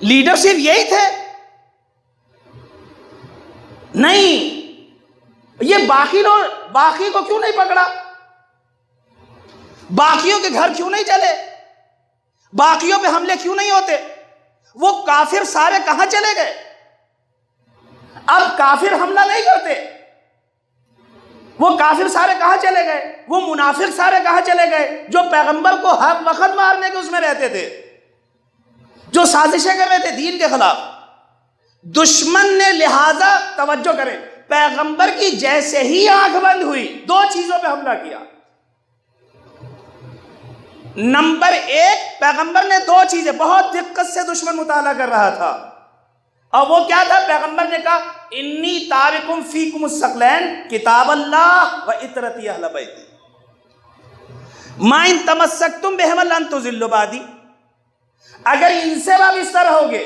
[SPEAKER 1] لیڈر صرف یہی تھے؟ نہیں۔ یہ باقی کو کیوں نہیں پکڑا؟ باقیوں کے گھر کیوں نہیں چلے؟ باقیوں پہ حملے کیوں نہیں ہوتے؟ وہ کافر سارے کہاں چلے گئے؟ اب کافر حملہ نہیں کرتے، وہ کافر سارے کہاں چلے گئے؟ وہ منافق سارے کہاں چلے گئے جو پیغمبر کو ہر وقت مارنے کے اس میں رہتے تھے، جو سازشیں کر رہے تھے دین کے خلاف؟ دشمن نے لہذا، توجہ کریں، پیغمبر کی جیسے ہی آنکھ بند ہوئی، دو چیزوں پہ حملہ کیا۔ نمبر ایک، پیغمبر نے دو چیزیں بہت دقت سے دشمن مطالعہ کر رہا تھا، اور وہ کیا تھا؟ پیغمبر نے کہا انی تارکم فیکم الثقلین کتاب اللہ و اطرتی اہل بیتی ما ان تمسکتم بہما لن تضلوا بعدی۔ اگر ان سے وابستہ رہو گے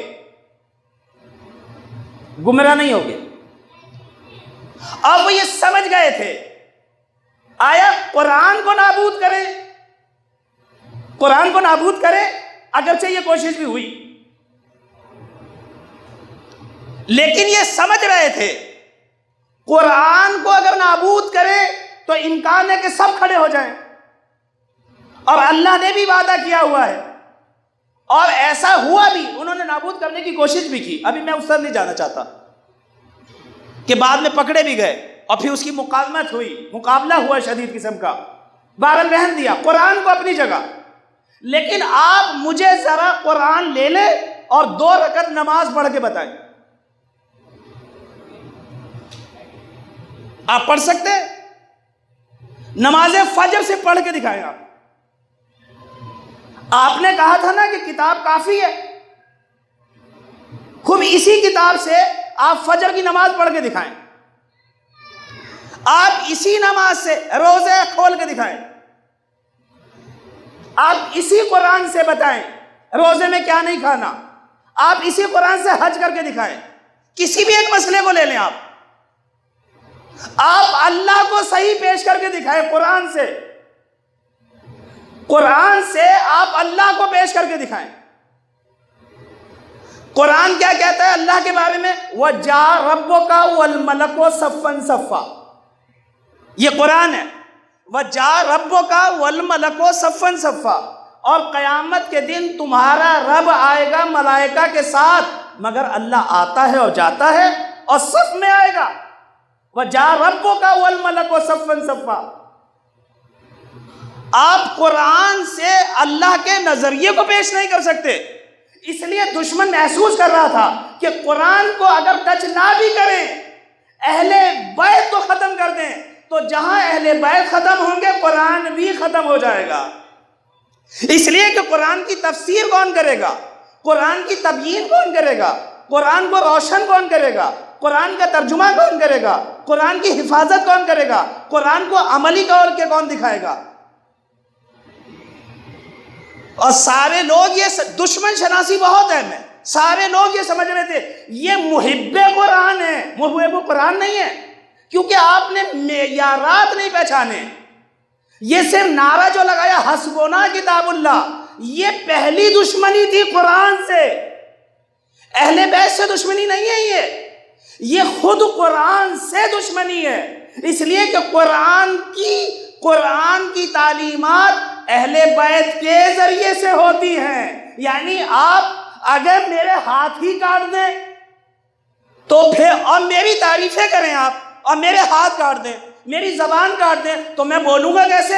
[SPEAKER 1] گمراہ نہیں ہوگے۔ اب وہ یہ سمجھ گئے تھے، آیا قرآن کو نابود کریں، قرآن کو نابود کرے، اگرچہ یہ کوشش بھی ہوئی، لیکن یہ سمجھ رہے تھے قرآن کو اگر نابود کرے تو امکان ہے کہ سب کھڑے ہو جائیں، اور اللہ نے بھی وعدہ کیا ہوا ہے، اور ایسا ہوا بھی، انہوں نے نابود کرنے کی کوشش بھی کی۔ ابھی میں اس طرف نہیں جانا چاہتا کہ بعد میں پکڑے بھی گئے اور پھر اس کی مقاومت ہوئی، مقابلہ ہوا شدید قسم کا، بہرحال رہن دیا قرآن کو اپنی جگہ۔ لیکن آپ مجھے ذرا قرآن لے لیں اور 2 رکعت نماز پڑھ کے بتائیں، آپ پڑھ سکتے؟ نماز فجر سے پڑھ کے دکھائیں۔ آپ نے کہا تھا نا کہ کتاب کافی ہے، خوب اسی کتاب سے آپ فجر کی نماز پڑھ کے دکھائیں، آپ اسی نماز سے روزے کھول کے دکھائیں، آپ اسی قرآن سے بتائیں روزے میں کیا نہیں کھانا، آپ اسی قرآن سے حج کر کے دکھائیں، کسی بھی ایک مسئلے کو لے لیں، آپ اللہ کو صحیح پیش کر کے دکھائیں، قرآن سے آپ اللہ کو پیش کر کے دکھائیں۔ قرآن کیا کہتا ہے اللہ کے بارے میں؟ وَجَاءَ رَبُّكَ وَالْمَلَكُ صَفًّا صَفًّا، یہ قرآن ہے۔ وَجَاءَ رَبُّكَ وَالْمَلَكُ صَفًّا صَفًّا، اور قیامت کے دن تمہارا رب آئے گا ملائکہ کے ساتھ، مگر اللہ آتا ہے اور جاتا ہے اور صف میں آئے گا۔ وَجَاءَ رَبُّكَ وَالْمَلَكُ صَفًّا صَفًّا، آپ قرآن سے اللہ کے نظریے کو پیش نہیں کر سکتے۔ اس لیے دشمن محسوس کر رہا تھا کہ قرآن کو اگر ٹچ نہ بھی کریں، اہل بیت کو ختم کر دیں، تو جہاں اہل بیت ختم ہوں گے قرآن بھی ختم ہو جائے گا۔ اس لیے کہ قرآن کی تفسیر کون کرے گا؟ قرآن کی تبیین کون کرے گا؟ قرآن کو روشن کون کرے گا؟ قرآن کا ترجمہ کون کرے گا؟ قرآن کی حفاظت کون کرے گا؟ قرآن کو عملی طور کے کون دکھائے گا؟ اور سارے لوگ یہ دشمن شناسی بہت ہے، سارے لوگ یہ سمجھ رہے تھے یہ محب قرآن ہے، محب قرآن نہیں ہے، کیونکہ آپ نے معیارات نہیں پہچانے۔ یہ صرف نعرہ جو لگایا حسبنا کتاب اللہ، یہ پہلی دشمنی تھی قرآن سے، اہل بیت سے دشمنی نہیں ہے، یہ خود قرآن سے دشمنی ہے۔ اس لیے کہ قرآن کی تعلیمات اہل بیت کے ذریعے سے ہوتی ہیں. یعنی آپ اگر میرے ہاتھ ہی کاٹ دیں تو پھر اور میری تعریفیں کریں آپ اور میرے ہاتھ کاٹ دیں, میری زبان کاٹ دیں, تو میں بولوں گا کیسے؟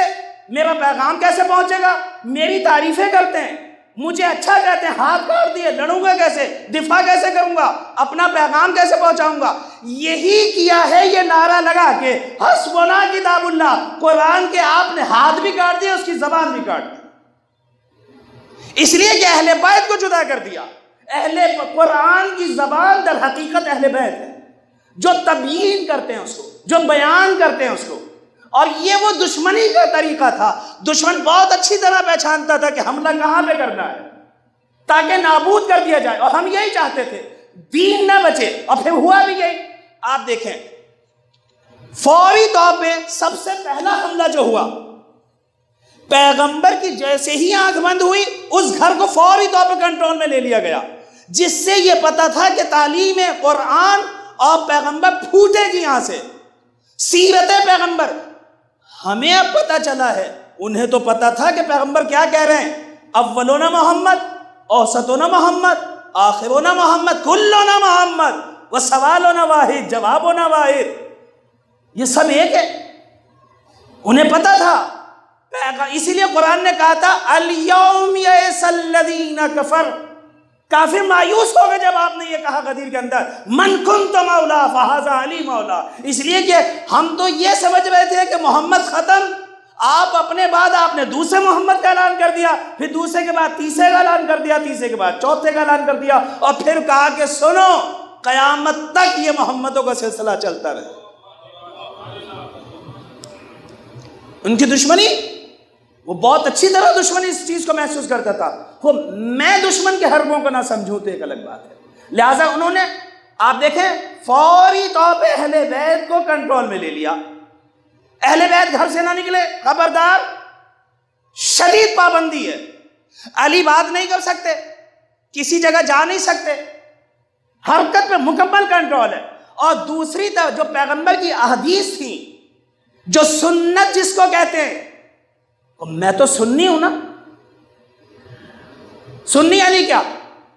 [SPEAKER 1] میرا پیغام کیسے پہنچے گا؟ میری تعریفیں کرتے ہیں, مجھے اچھا کہتے ہیں, ہاتھ کاٹ دیے, لڑوں گا کیسے؟ دفاع کیسے کروں گا؟ اپنا پیغام کیسے پہنچاؤں گا؟ یہی کیا ہے یہ نعرہ لگا کے حسبنا کتاب اللہ, قرآن کے آپ نے ہاتھ بھی کاٹ دیا, اس کی زبان بھی کاٹ دی. اس لیے کہ اہل بیت کو جدا کر دیا. قرآن کی زبان در حقیقت اہل بیت ہے, جو تبیین کرتے ہیں اس کو, جو بیان کرتے ہیں اس کو. اور یہ وہ دشمنی کا طریقہ تھا. دشمن بہت اچھی طرح پہچانتا تھا کہ حملہ کہاں پہ کرنا ہے تاکہ نابود کر دیا جائے, اور ہم یہی چاہتے تھے, دین نہ بچے. اور پھر ہوا بھی یہی. آپ دیکھیں فوری طور پہ سب سے پہلا حملہ جو ہوا, پیغمبر کی جیسے ہی آنکھ بند ہوئی اس گھر کو فوری طور پہ کنٹرول میں لے لیا گیا, جس سے یہ پتا تھا کہ تعلیم قرآن اور پیغمبر پھوٹے گی یہاں سے. سیرت پیغمبر ہمیں اب پتا چلا ہے, انہیں تو پتا تھا کہ پیغمبر کیا کہہ رہے ہیں, اولون محمد, اوسطون محمد, آخرون محمد, کلون محمد, و سوالون واحد, جوابون واحد. یہ سب ایک ہے, انہیں پتا تھا. اسی لیے قرآن نے کہا تھا الیوم یئس الذین کفر. کافر مایوس ہو گئے جب آپ نے یہ کہا غدیر کے اندر, من کنت مولا فہذا علی مولا. اس لیے کہ ہم تو یہ سمجھ رہے تھے کہ محمد ختم, آپ اپنے بعد آپ نے دوسرے محمد کا اعلان کر دیا, پھر دوسرے کے بعد تیسرے کا اعلان کر دیا, تیسرے کے بعد چوتھے کا اعلان کر دیا, اور پھر کہا کہ سنو قیامت تک یہ محمدوں کا سلسلہ چلتا رہے. ان کی دشمنی, وہ بہت اچھی طرح دشمنی اس چیز کو محسوس کرتا تھا. وہ میں دشمن کے حربوں کو نہ سمجھوں تو ایک الگ بات ہے. لہٰذا انہوں نے, آپ دیکھیں, فوری طور پہ اہل بیت کو کنٹرول میں لے لیا. اہل بیت گھر سے نہ نکلے, خبردار, شدید پابندی ہے. علی بات نہیں کر سکتے, کسی جگہ جا نہیں سکتے, حرکت پہ مکمل کنٹرول ہے. اور دوسری طرف جو پیغمبر کی احادیث تھی, جو سنت جس کو کہتے ہیں, میں تو سنی ہوں نا. سنی یعنی کیا؟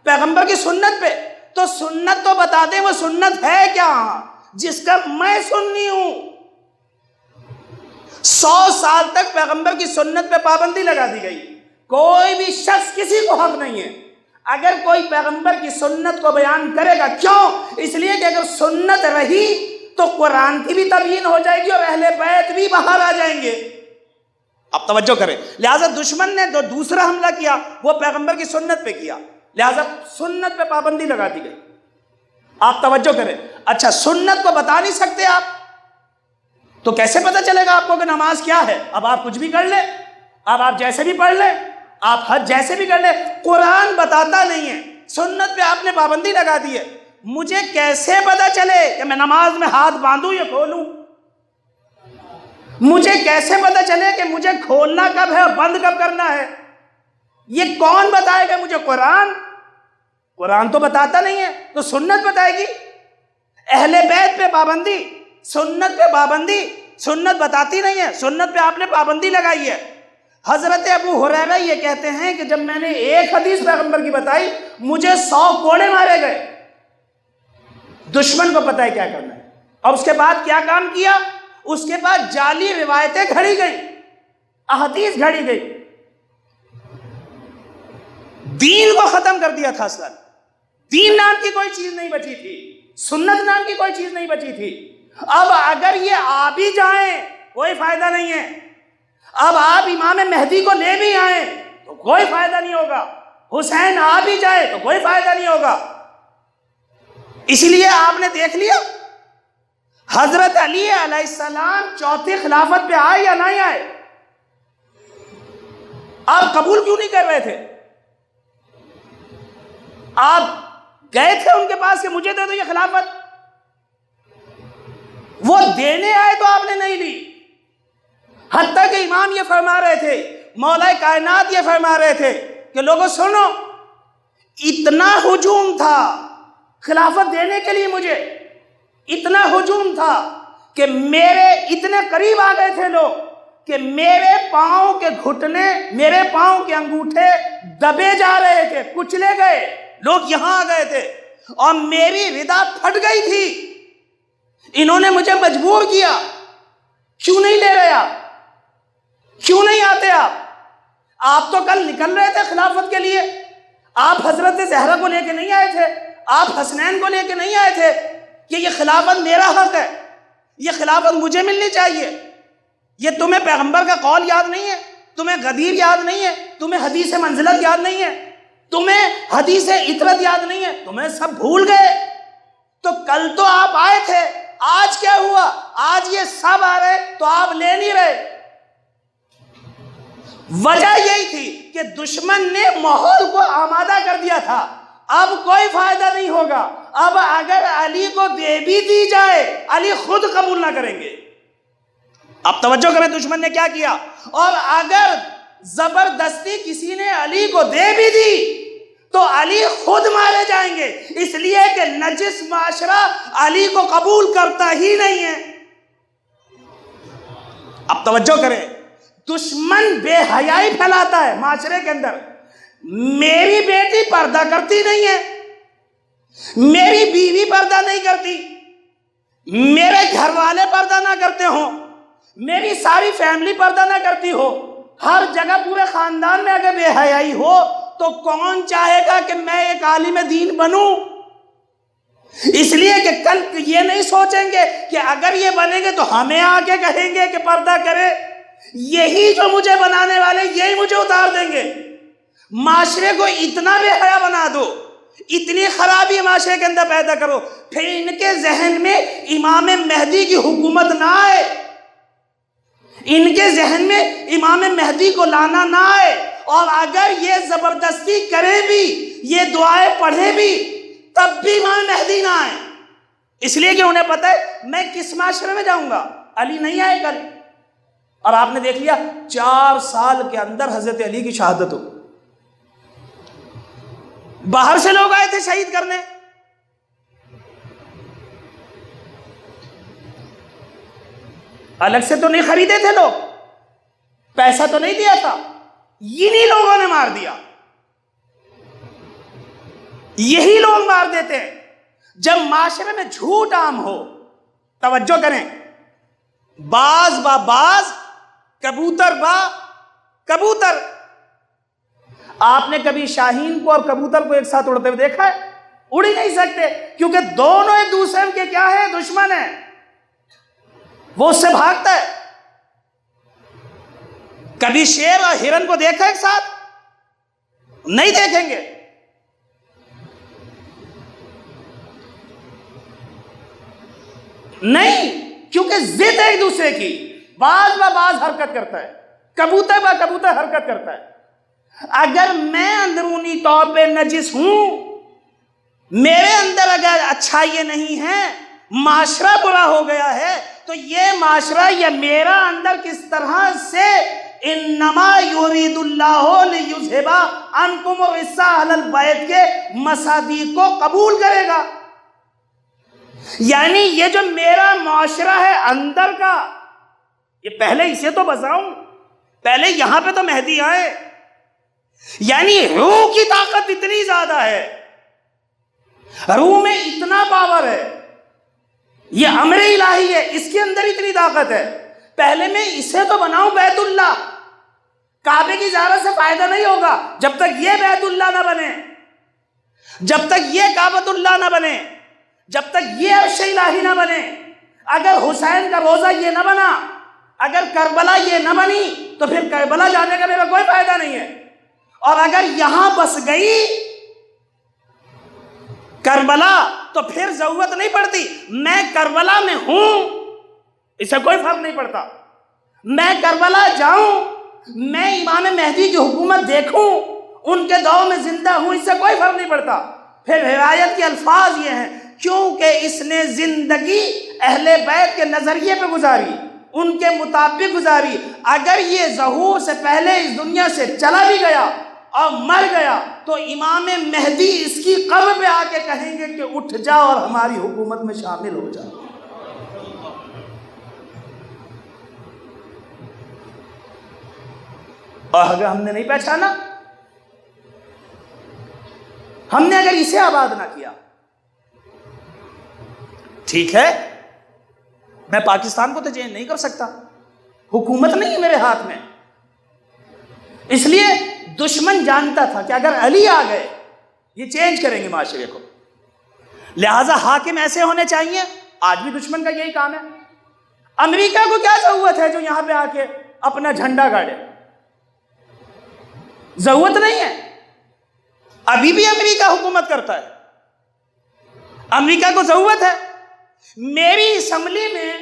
[SPEAKER 1] پیغمبر کی سنت پہ. تو سنت تو بتا دیں وہ سنت ہے کیا جس کا میں سنی ہوں. 100 سال تک پیغمبر کی سنت پہ پابندی لگا دی گئی. کوئی بھی شخص, کسی کو حق نہیں ہے اگر کوئی پیغمبر کی سنت کو بیان کرے گا. کیوں؟ اس لیے کہ اگر سنت رہی تو قرآن کی بھی تبیین ہو جائے گی اور اہل بیت بھی باہر آ جائیں گے. اب توجہ کریں. لہٰذا دشمن نے جو دوسرا حملہ کیا وہ پیغمبر کی سنت پہ کیا, لہٰذا سنت پہ پابندی لگا دی گئی. آپ توجہ کریں. اچھا, سنت کو بتا نہیں سکتے آپ, تو کیسے پتہ چلے گا آپ کو کہ نماز کیا ہے؟ اب آپ کچھ بھی کر لیں, اب آپ جیسے بھی پڑھ لیں, آپ حج جیسے بھی کر لیں, قرآن بتاتا نہیں ہے, سنت پہ آپ نے پابندی لگا دی ہے. مجھے کیسے پتہ چلے کہ میں نماز میں ہاتھ باندھوں یا کھولوں؟ مجھے کیسے پتہ چلے کہ مجھے کھولنا کب ہے اور بند کب کرنا ہے؟ یہ کون بتائے گا مجھے؟ قرآن تو بتاتا نہیں ہے, تو سنت بتائے گی. اہل بیت پہ پابندی, سنت پہ پابندی. سنت بتاتی نہیں ہے, سنت پہ آپ نے پابندی لگائی ہے. حضرت ابو ہریرہ یہ کہتے ہیں کہ جب میں نے ایک حدیث پیغمبر کی بتائی, مجھے 100 کوڑے مارے گئے. دشمن کو پتہ ہے کیا کرنا ہے. اور اس کے بعد کیا کام کیا؟ اس کے بعد جعلی روایتیں گھڑی گئی, احادیث گھڑی گئی. دین کو ختم کر دیا تھا. اصلا دین نام کی کوئی چیز نہیں بچی تھی, سنت نام کی کوئی چیز نہیں بچی تھی. اب اگر یہ آ بھی جائیں کوئی فائدہ نہیں ہے. اب آپ امام مہدی کو لے بھی آئیں تو کوئی فائدہ نہیں ہوگا. حسین آ بھی جائے تو کوئی فائدہ نہیں ہوگا. اسی لیے آپ نے دیکھ لیا حضرت علی علیہ السلام چوتھی خلافت پہ آئے یا نہیں آئے؟ آپ قبول کیوں نہیں کر رہے تھے؟ آپ گئے تھے ان کے پاس کہ مجھے دے دو یہ خلافت, وہ دینے آئے تو آپ نے نہیں لی. حتیٰ کہ امام یہ فرما رہے تھے, مولا کائنات یہ فرما رہے تھے کہ لوگوں سنو, اتنا ہجوم تھا خلافت دینے کے لیے, مجھے اتنا ہجوم تھا کہ میرے اتنے قریب آ گئے تھے لوگ کہ میرے پاؤں کے گھٹنے، میرے پاؤں کے انگوٹھے دبے جا رہے تھے، کچلے گئے، لوگ یہاں آ گئے تھے اور میری ردا پھٹ گئی تھی۔ انہوں نے مجھے مجبور کیا، کیوں نہیں لے رہے آپ، کیوں نہیں آتے آپ تو کل نکل رہے تھے خلافت کے لیے، آپ حضرت زہرا کو لے کے نہیں آئے تھے، آپ حسنین کو لے کے نہیں آئے تھے کہ یہ خلافت میرا حق ہے، یہ خلافت مجھے ملنی چاہیے۔ یہ تمہیں پیغمبر کا قول یاد نہیں ہے، تمہیں غدیر یاد نہیں ہے، تمہیں حدیث منزلت یاد نہیں ہے، تمہیں حدیث عطرت یاد نہیں ہے، تمہیں سب بھول گئے۔ تو کل تو آپ آئے تھے، آج کیا ہوا؟ آج یہ سب آ رہے تو آپ لے نہیں رہے۔ وجہ یہی تھی کہ دشمن نے ماحول کو آمادہ کر دیا تھا، اب کوئی فائدہ نہیں ہوگا، اب اگر علی کو دے بھی دی جائے علی خود قبول نہ کریں گے۔ اب توجہ کریں دشمن نے کیا کیا، اور اگر زبردستی کسی نے علی کو دے بھی دی تو علی خود مارے جائیں گے، اس لیے کہ نجس معاشرہ علی کو قبول کرتا ہی نہیں ہے۔ اب توجہ کریں، دشمن بے حیائی پھیلاتا ہے معاشرے کے اندر۔ میری بیٹی پردہ کرتی نہیں ہے، میری بیوی پردہ نہیں کرتی، میرے گھر والے پردہ نہ کرتے ہوں، میری ساری فیملی پردہ نہ کرتی ہو، ہر جگہ پورے خاندان میں اگر بے حیائی ہو تو کون چاہے گا کہ میں ایک عالم دین بنوں؟ اس لیے کہ کل یہ نہیں سوچیں گے کہ اگر یہ بنیں گے تو ہمیں آ کے کہیں گے کہ پردہ کرے، یہی جو مجھے بنانے والے یہی مجھے اتار دیں گے۔ معاشرے کو اتنا بے حیا بنا دو، اتنی خرابی معاشرے کے اندر پیدا کرو، پھر ان کے ذہن میں امام مہدی کی حکومت نہ آئے، ان کے ذہن میں امام مہدی کو لانا نہ آئے، اور اگر یہ زبردستی کرے بھی، یہ دعائیں پڑھے بھی، تب بھی امام مہدی نہ آئے، اس لیے کہ انہیں پتہ ہے میں کس معاشرے میں جاؤں گا، علی نہیں آئے کل۔ اور آپ نے دیکھ لیا 4 سال کے اندر حضرت علی کی شہادت ہو، باہر سے لوگ آئے تھے شہید کرنے، الگ سے تو نہیں خریدے تھے لوگ، پیسہ تو نہیں دیا تھا، انہی لوگوں نے مار دیا۔ یہی لوگ مار دیتے ہیں جب معاشرے میں جھوٹ عام ہو۔ توجہ کریں، باز با باز، کبوتر با کبوتر۔ آپ نے کبھی شاہین کو اور کبوتر کو ایک ساتھ اڑتے ہوئے دیکھا ہے؟ اڑ ہی نہیں سکتے، کیونکہ دونوں ایک دوسرے کے کیا ہے؟ دشمن ہے، وہ اس سے بھاگتا ہے۔ کبھی شیر اور ہرن کو دیکھا ایک ساتھ؟ نہیں دیکھیں گے۔ نہیں، کیونکہ ضد ایک دوسرے کی، باز با باز حرکت کرتا ہے، کبوتر با کبوتر حرکت کرتا ہے۔ اگر میں اندرونی طور پہ نجس ہوں، میرے اندر اگر اچھائی نہیں ہے، معاشرہ برا ہو گیا ہے، تو یہ معاشرہ یا میرا اندر کس طرح سے انما یرید اللہ لیذھب عنکم الرجس اہل البیت کے مصادیق کو قبول کرے گا۔ یعنی یہ جو میرا معاشرہ ہے اندر کا، یہ پہلے اسے تو بچاؤں، پہلے یہاں پہ تو مہدی آئے۔ یعنی روح کی طاقت اتنی زیادہ ہے، روح میں اتنا پاور ہے، یہ امر الہی ہے، اس کے اندر اتنی طاقت ہے، پہلے میں اسے تو بناؤں بیت اللہ۔ کعبے کی زیارت سے فائدہ نہیں ہوگا جب تک یہ بیت اللہ نہ بنے، جب تک یہ کعبۃ اللہ نہ بنے، جب تک یہ عرش الہی نہ بنے۔ اگر حسین کا روزہ یہ نہ بنا، اگر کربلا یہ نہ بنی، تو پھر کربلا جانے کا میرا کوئی فائدہ نہیں ہے۔ اور اگر یہاں بس گئی کربلا تو پھر ضرورت نہیں پڑتی، میں کربلا میں ہوں، اس سے کوئی فرق نہیں پڑتا، میں کربلا جاؤں، میں امام مہدی کی حکومت دیکھوں، ان کے دور میں زندہ ہوں، اس سے کوئی فرق نہیں پڑتا۔ پھر روایت کے الفاظ یہ ہیں، کیونکہ اس نے زندگی اہل بیت کے نظریے پہ گزاری، ان کے مطابق گزاری، اگر یہ ظہور سے پہلے اس دنیا سے چلا بھی گیا اور مر گیا تو امام مہدی اس کی قبر پہ آ کے کہیں گے کہ اٹھ جا اور ہماری حکومت میں شامل ہو جا۔ اور اگر ہم نے نہیں پہچانا، ہم نے اگر اسے آباد نہ کیا، ٹھیک ہے میں پاکستان کو تو چینج نہیں کر سکتا، حکومت نہیں ہے میرے ہاتھ میں، اس لیے دشمن جانتا تھا کہ اگر علی آ گئے یہ چینج کریں گے معاشرے کو، لہذا حاکم ایسے ہونے چاہیے۔ آج بھی دشمن کا یہی کام ہے۔ امریکہ کو کیا ضرورت ہے جو یہاں پہ آ کے اپنا جھنڈا گاڑے؟ ضرورت نہیں ہے۔ ابھی بھی امریکہ حکومت کرتا ہے، امریکہ کو ضرورت ہے میری اسمبلی میں،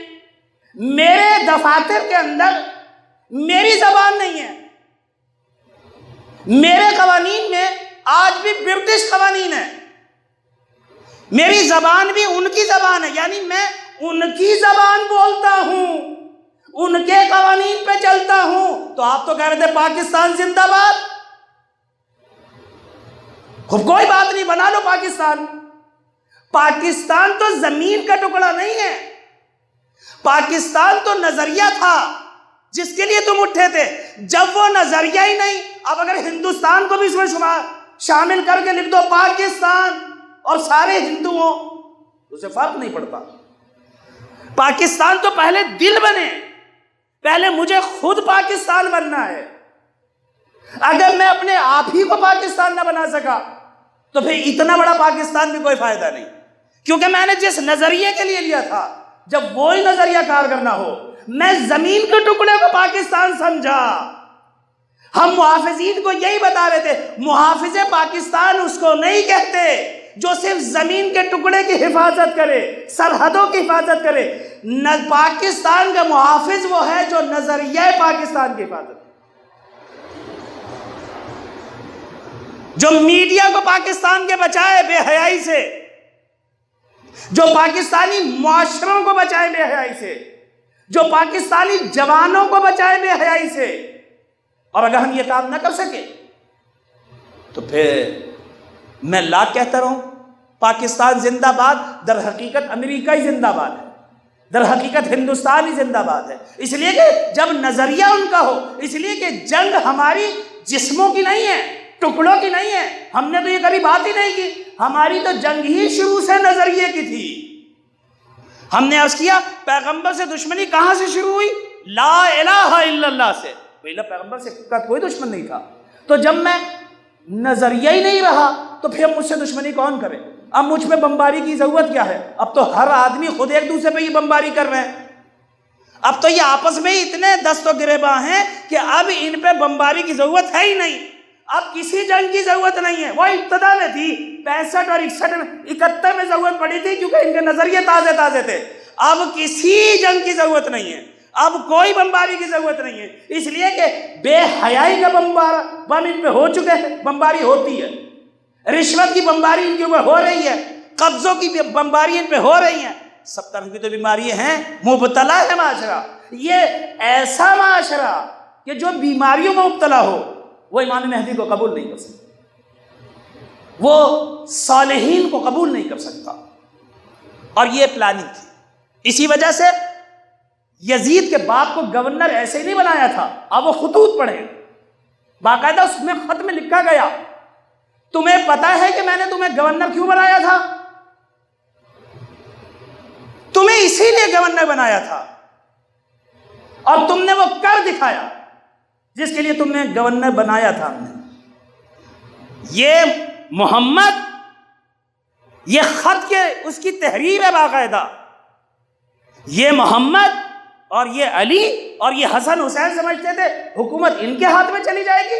[SPEAKER 1] میرے دفاتر کے اندر میری زبان نہیں ہے، میرے قوانین میں آج بھی برٹش قوانین ہے، میری زبان بھی ان کی زبان ہے، یعنی میں ان کی زبان بولتا ہوں، ان کے قوانین پہ چلتا ہوں۔ تو آپ تو کہہ رہے تھے پاکستان زندہ باد، خب کوئی بات نہیں، بنا لو پاکستان۔ پاکستان تو زمین کا ٹکڑا نہیں ہے، پاکستان تو نظریہ تھا جس کے لیے تم اٹھے تھے۔ جب وہ نظریہ ہی نہیں، اب اگر ہندوستان کو بھی اس میں شامل کر کے لکھ دو پاکستان اور سارے ہندو ہوں، اسے فرق نہیں پڑتا۔ پاکستان تو پہلے دل بنے، پہلے مجھے خود پاکستان بننا ہے۔ اگر میں اپنے آپ ہی کو پاکستان نہ بنا سکا تو پھر اتنا بڑا پاکستان بھی کوئی فائدہ نہیں، کیونکہ میں نے جس نظریے کے لیے لیا تھا، جب وہی نظریہ کارگر نہ ہو، میں زمین کے ٹکڑے کو پاکستان سمجھا۔ ہم محافظین کو یہی بتا رہے تھے، محافظ پاکستان اس کو نہیں کہتے جو صرف زمین کے ٹکڑے کی حفاظت کرے، سرحدوں کی حفاظت کرے۔ پاکستان کا محافظ وہ ہے جو نظریہ پاکستان کی حفاظت کرے، جو میڈیا کو پاکستان کے بچائے بے حیائی سے، جو پاکستانی معاشروں کو بچائے بے حیائی سے، جو پاکستانی جوانوں کو بچائے بے حیائی سے۔ اور اگر ہم یہ کام نہ کر سکے تو پھر میں لاکھ کہتا رہوں پاکستان زندہ باد، در حقیقت امریکہ ہی زندہ باد ہے، در حقیقت ہندوستان ہی زندہ باد ہے۔ اس لیے کہ جب نظریہ ان کا ہو، اس لیے کہ جنگ ہماری جسموں کی نہیں ہے، ٹکڑوں کی نہیں ہے، ہم نے تو یہ کبھی بات ہی نہیں کی، ہماری تو جنگ ہی شروع سے نظریے کی تھی۔ ہم نے عرض کیا پیغمبر سے دشمنی کہاں سے شروع ہوئی؟ لا الہ الا اللہ سے۔ پہلے پیغمبر سے کوئی دشمن نہیں تھا، تو جب میں نظریہ ہی نہیں رہا تو پھر مجھ سے دشمنی کون کرے؟ اب مجھ پہ بمباری کی ضرورت کیا ہے؟ اب تو ہر آدمی خود ایک دوسرے پہ ہی بمباری کر رہے ہیں، اب تو یہ آپس میں ہی اتنے دست و گریباں ہیں کہ اب ان پہ بمباری کی ضرورت ہے ہی نہیں، اب کسی جنگ کی ضرورت نہیں ہے۔ وہ ابتدا میں تھی 65 اور 61 میں 71 میں ضرورت پڑی تھی کیونکہ ان کے نظریے تازے تازے تھے، اب کسی جنگ کی ضرورت نہیں ہے، اب کوئی بمباری کی ضرورت نہیں ہے، اس لیے کہ بے حیائی کا بم ان پہ ہو چکے ہیں، بمباری ہوتی ہے، رشوت کی بمباری ان کے اوپر ہو رہی ہے، قبضوں کی بمباری ان پہ ہو رہی ہیں، سب طرح کی تو بیماریاں ہیں، مبتلا ہے معاشرہ۔ یہ ایسا معاشرہ کہ جو بیماریوں میں مبتلا ہو وہ امام مہدی کو قبول نہیں کر سکتا، وہ صالحین کو قبول نہیں کر سکتا، اور یہ پلاننگ تھی۔ اسی وجہ سے یزید کے باپ کو گورنر ایسے ہی نہیں بنایا تھا، اب وہ خطوط پڑھیں، باقاعدہ اس میں خط میں لکھا گیا تمہیں پتا ہے کہ میں نے تمہیں گورنر کیوں بنایا تھا؟ تمہیں اسی لیے گورنر بنایا تھا، اور تم نے وہ کر دکھایا جس کے لیے تم نے گورنر بنایا تھا ہم نے۔ یہ محمد، یہ خط کے اس کی تحریر ہے باقاعدہ، یہ محمد اور یہ علی اور یہ حسن حسین سمجھتے تھے حکومت ان کے ہاتھ میں چلی جائے گی،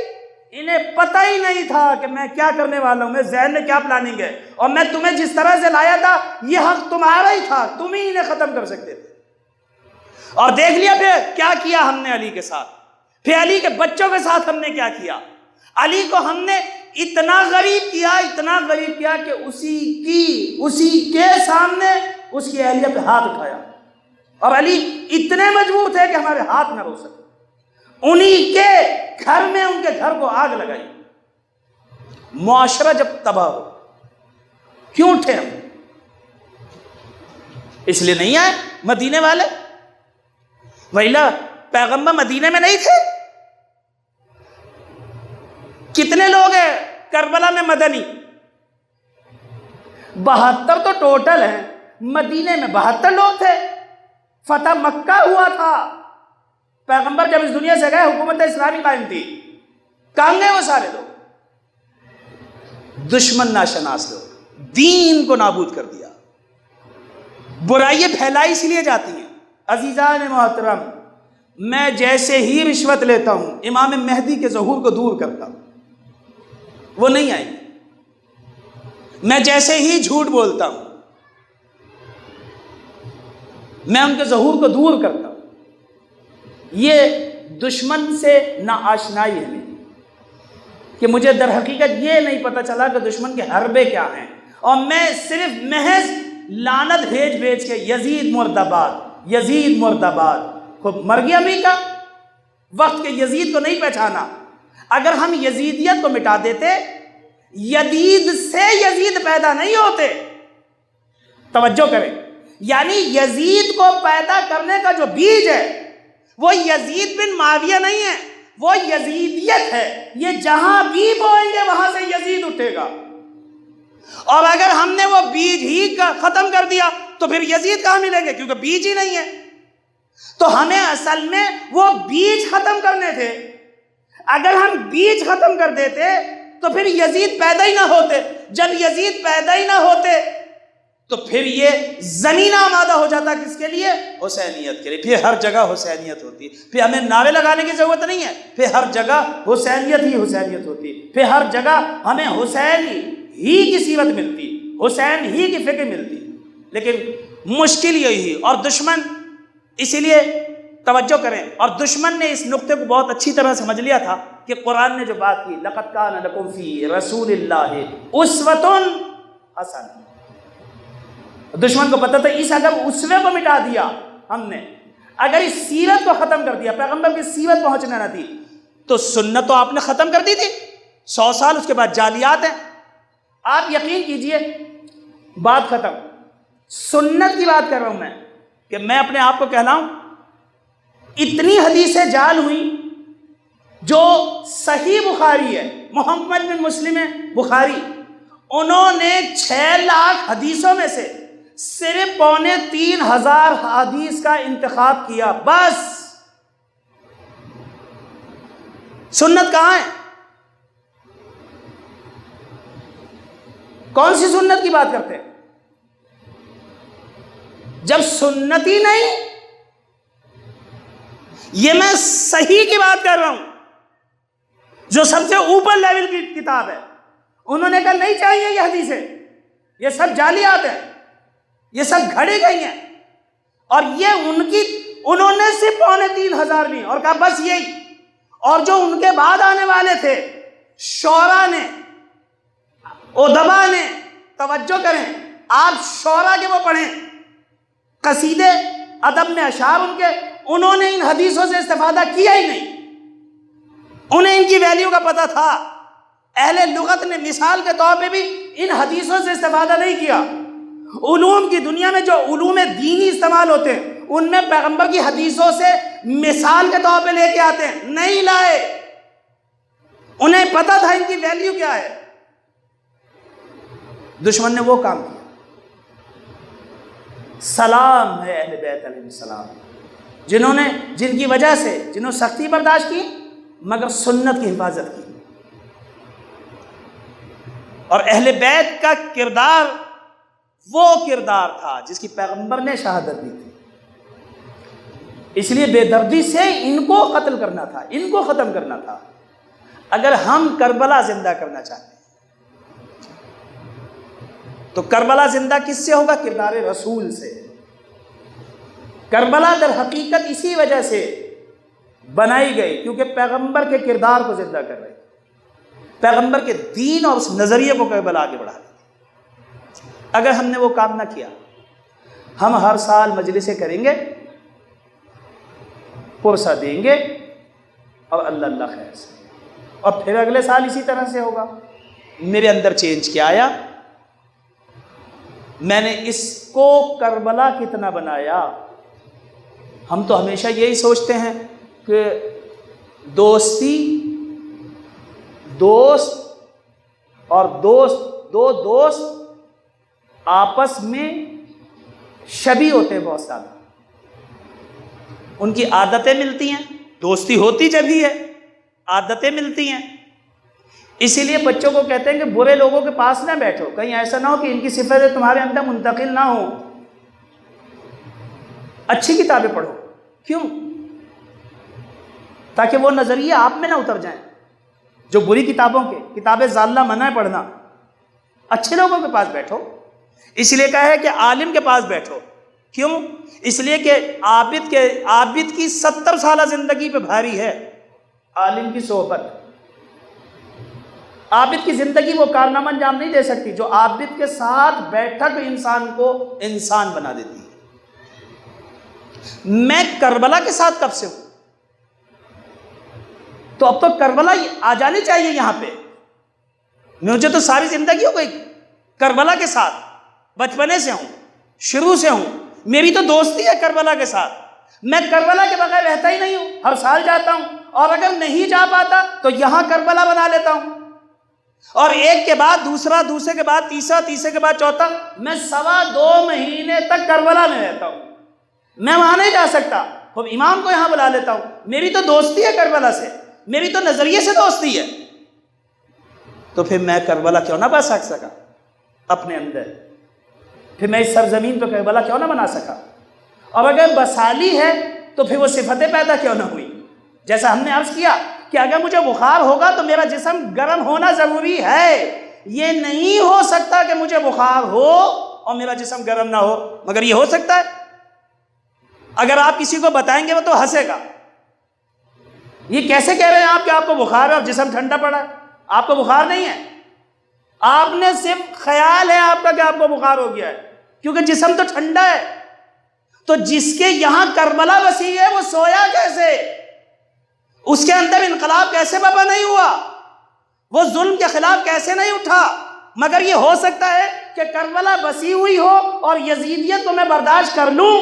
[SPEAKER 1] انہیں پتہ ہی نہیں تھا کہ میں کیا کرنے والا ہوں، میں ذہن میں کیا پلاننگ ہے، اور میں تمہیں جس طرح سے لایا تھا یہ حق تمہارا ہی تھا، تم ہی انہیں ختم کر سکتے تھے۔ اور دیکھ لیا پھر کیا کیا ہم نے علی کے ساتھ، پھر علی کے بچوں کے ساتھ ہم نے کیا کیا۔ علی کو ہم نے اتنا غریب کیا، اتنا غریب کیا کہ اسی کے سامنے اس کی اہلیہ پہ ہاتھ اٹھایا، اور علی اتنے مضبوط ہے کہ ہمارے ہاتھ نہ روک سکے، انہی کے گھر میں ان کے گھر کو آگ لگائی۔ معاشرہ جب تباہ ہو کیوں اٹھے ہم؟ اس لیے نہیں آئے مدینے والے، ویلا پیغمبر مدینے میں نہیں تھے، کتنے لوگ ہیں کربلا میں مدنی؟ 72 تو ٹوٹل ہیں، مدینے میں 72 لوگ تھے، فتح مکہ ہوا تھا، پیغمبر جب اس دنیا سے گئے حکومت اسلامی قائم تھی، کہاں گئے وہ سارے لوگ؟ دشمن ناشناس لوگ، دین کو نابود کر دیا، برائیاں پھیلائی اس لیے جاتی ہیں۔ عزیزان محترم، میں جیسے ہی رشوت لیتا ہوں امام مہدی کے ظہور کو دور کرتا ہوں، وہ نہیں آئیں گے۔ میں جیسے ہی جھوٹ بولتا ہوں میں ان کے ظہور کو دور کرتا ہوں۔ یہ دشمن سے ناآشنائی ہے میری، کہ مجھے در حقیقت یہ نہیں پتہ چلا کہ دشمن کے حربے کیا ہیں، اور میں صرف محض لعنت بھیج کے یزید مرد آباد، یزید مرد آباد، خود مر گیا امریکہ، وقت کے یزید کو نہیں پہچانا۔ اگر ہم یزیدیت کو مٹا دیتے، یزید سے یزید پیدا نہیں ہوتے۔ توجہ کریں، یعنی یزید کو پیدا کرنے کا جو بیج ہے وہ یزید بن معاویہ نہیں ہے، وہ یزیدیت ہے۔ یہ جہاں بھی بوئیں گے وہاں سے یزید اٹھے گا، اور اگر ہم نے وہ بیج ہی ختم کر دیا تو پھر یزید کہاں ملیں گے، کیونکہ بیج ہی نہیں ہے۔ تو ہمیں اصل میں وہ بیج ختم کرنے تھے۔ اگر ہم بیج ختم کر دیتے تو پھر یزید پیدا ہی نہ ہوتے۔ جب یزید پیدا ہی نہ ہوتے تو پھر یہ زمین آمادہ ہو جاتا کس کے لیے؟ حسینیت کے لیے۔ پھر ہر جگہ حسینیت ہوتی، پھر ہمیں نعرے لگانے کی ضرورت نہیں ہے، پھر ہر جگہ حسینیت ہی حسینیت ہوتی، پھر ہر جگہ ہمیں حسین ہی کی سیرت ملتی، حسین ہی کی فکر ملتی۔ لیکن مشکل یہی، اور دشمن، اسی لیے توجہ کریں، اور دشمن نے اس نقطے کو بہت اچھی طرح سمجھ لیا تھا کہ قرآن نے جو بات کی لَقَدْ كَانَ لَكُمْ فِي رَسُولِ اللَّهِ أُسْوَةٌ حَسَنَةٌ، دشمن کو پتہ تھا اس اگر اسوے کو مٹا دیا ہم نے، اگر اس سیرت کو ختم کر دیا، پیغمبر کی سیرت پہنچنے نہ دی، تو سنت تو آپ نے ختم کر دی تھی 100 سال، اس کے بعد جعلیات ہیں۔ آپ یقین کیجئے، بات ختم، سنت کی بات کر رہا ہوں میں، کہ میں اپنے آپ کو کہلاؤں، اتنی حدیثیں جعل ہوئیں جو صحیح بخاری ہے، محمد بن مسلم بخاری، انہوں نے 6 لاکھ حدیثوں میں سے صرف 2,3500 حدیث کا انتخاب کیا، بس۔ سنت کہاں ہے؟ کون سی سنت کی بات کرتے ہیں؟ جب سنت ہی نہیں، یہ میں صحیح کی بات کر رہا ہوں، جو سب سے اوپر لیول کی کتاب ہے، انہوں نے کہا نہیں چاہیے یہ حدیثیں، یہ سب جعلیات ہیں، یہ سب گھڑی گئی ہیں، اور یہ انہوں نے صرف 3,500 بھی، اور کہا بس یہی۔ اور جو ان کے بعد آنے والے تھے، شعراء نے، ادبا نے، توجہ کریں، آپ شعراء کے وہ پڑھیں، قصیدے، ادب میں اشعار ان کے، انہوں نے ان حدیثوں سے استفادہ کیا ہی نہیں، انہیں ان کی ویلیو کا پتہ تھا۔ اہل لغت نے مثال کے طور پہ بھی ان حدیثوں سے استفادہ نہیں کیا۔ علوم کی دنیا میں جو علوم دینی استعمال ہوتے ہیں ان میں پیغمبر کی حدیثوں سے مثال کے طور پہ لے کے آتے ہیں، نہیں لائے، انہیں پتہ تھا ان کی ویلیو کیا ہے۔ دشمن نے وہ کام کیا۔ سلام ہے اہل بیت علیہ السلام، جن کی وجہ سے جنہوں نے سختی برداشت کی مگر سنت کی حفاظت کی۔ اور اہل بیت کا کردار وہ کردار تھا جس کی پیغمبر نے شہادت دی تھی، اس لیے بے دردی سے ان کو قتل کرنا تھا، ان کو ختم کرنا تھا۔ اگر ہم کربلا زندہ کرنا چاہتے ہیں تو کربلا زندہ کس سے ہوگا؟ کردار رسول سے۔ کربلا در حقیقت اسی وجہ سے بنائی گئی کیونکہ پیغمبر کے کردار کو زندہ کر رہے، پیغمبر کے دین اور اس نظریے کو کربلا آگے بڑھا رہے۔ اگر ہم نے وہ کام نہ کیا، ہم ہر سال مجلسیں کریں گے، پرسہ دیں گے، اور اللہ اللہ خیر سے، اور پھر اگلے سال اسی طرح سے ہوگا۔ میرے اندر چینج کیا آیا؟ میں نے اس کو کربلا کتنا بنایا۔ ہم تو ہمیشہ یہی سوچتے ہیں کہ دوستی دوست اور دو دوست آپس میں شبیہ ہوتے ہیں بہت زیادہ، ان کی عادتیں ملتی ہیں، دوستی ہوتی جب ہی ہے، عادتیں ملتی ہیں۔ اسی لیے بچوں کو کہتے ہیں کہ برے لوگوں کے پاس نہ بیٹھو، کہیں ایسا نہ ہو کہ ان کی صفتیں تمہارے اندر منتقل نہ ہوں۔ اچھی کتابیں پڑھو، کیوں؟ تاکہ وہ نظریے آپ میں نہ اتر جائیں جو بری کتابوں کے، کتابیں ضالہ منع ہے پڑھنا۔ اچھے لوگوں کے پاس بیٹھو، اس لیے کہا ہے کہ عالم کے پاس بیٹھو، کیوں؟ اس لیے کہ عابد کی 70 سالہ زندگی پہ بھاری ہے عالم کی صحبت۔ عابد کی زندگی وہ کارنامہ انجام نہیں دے سکتی جو عابد کے ساتھ بیٹھک انسان کو انسان بنا دیتی ہے۔ میں کربلا کے ساتھ کب سے ہوں؟ تو اب تو کربلا آ جانی چاہیے یہاں پہ۔ مجھے تو ساری زندگی ہو گئی کربلا کے ساتھ، بچپنے سے ہوں، شروع سے ہوں، میری تو دوستی ہے کربلا کے ساتھ۔ میں کربلا کے بغیر رہتا ہی نہیں ہوں، ہر سال جاتا ہوں، اور اگر نہیں جا پاتا تو یہاں کربلا بنا لیتا ہوں، اور ایک کے بعد دوسرا، دوسرے کے بعد تیسرا، تیسرے کے بعد چوتھا، میں 2.25 مہینے تک کربلا میں رہتا ہوں۔ میں وہاں نہیں جا سکتا، خود امام کو یہاں بلا لیتا ہوں۔ میری تو دوستی ہے کربلا سے، میری تو نظریے سے دوستی ہے، تو پھر میں کربلا کیوں نہ بسا سکا اپنے اندر؟ پھر میں اس سرزمین پہ کربلا کیوں نہ بنا سکا؟ اور اگر بسالی ہے تو پھر وہ صفتیں پیدا کیوں نہ ہوئی؟ جیسا ہم نے عرض کیا کہ اگر مجھے بخار ہوگا تو میرا جسم گرم ہونا ضروری ہے، یہ نہیں ہو سکتا کہ مجھے بخار ہو اور میرا جسم گرم نہ ہو، مگر یہ ہو سکتا ہے۔ اگر آپ کسی کو بتائیں گے وہ تو ہنسے گا، یہ کیسے کہہ رہے ہیں آپ کہ آپ کو بخار ہے اور جسم ٹھنڈا پڑا ہے؟ آپ کو بخار نہیں ہے، آپ نے صرف خیال ہے آپ کا کہ آپ کو بخار ہو گیا ہے، کیونکہ جسم تو ٹھنڈا ہے۔ تو جس کے یہاں کربلا وسیع ہے وہ سویا کیسے؟ اس کے اندر انقلاب کیسے برپا نہیں ہوا؟ وہ ظلم کے خلاف کیسے نہیں اٹھا؟ مگر یہ ہو سکتا ہے کہ کربلا بسی ہوئی ہو اور یزیدیت کو میں برداشت کر لوں،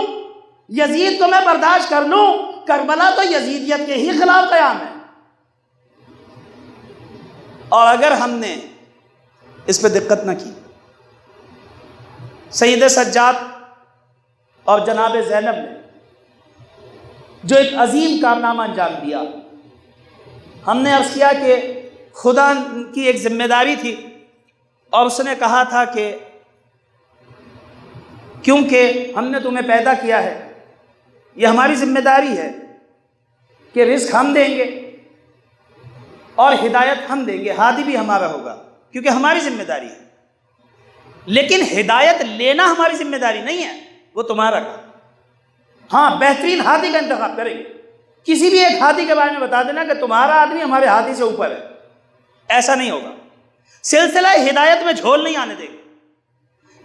[SPEAKER 1] یزید کو میں برداشت کر لوں، کربلا تو یزیدیت کے ہی خلاف قیام ہے۔ اور اگر ہم نے اس پہ دقت نہ کی، سید سجاد اور جناب زینب نے جو ایک عظیم کارنامہ انجام دیا، ہم نے عرض کیا کہ خدا کی ایک ذمہ داری تھی، اور اس نے کہا تھا کہ کیونکہ ہم نے تمہیں پیدا کیا ہے، یہ ہماری ذمہ داری ہے کہ رزق ہم دیں گے اور ہدایت ہم دیں گے، ہادی بھی ہمارا ہوگا، کیونکہ ہماری ذمہ داری ہے۔ لیکن ہدایت لینا ہماری ذمہ داری نہیں ہے، وہ تمہارا کام۔ ہاں، بہترین ہادی کا انتخاب کریں گے، کسی بھی ایک ہادی کے بارے میں بتا دینا کہ تمہارا آدمی ہمارے ہادی سے اوپر ہے، ایسا نہیں ہوگا۔ سلسلہ ہدایت میں جھول نہیں آنے دیں گے،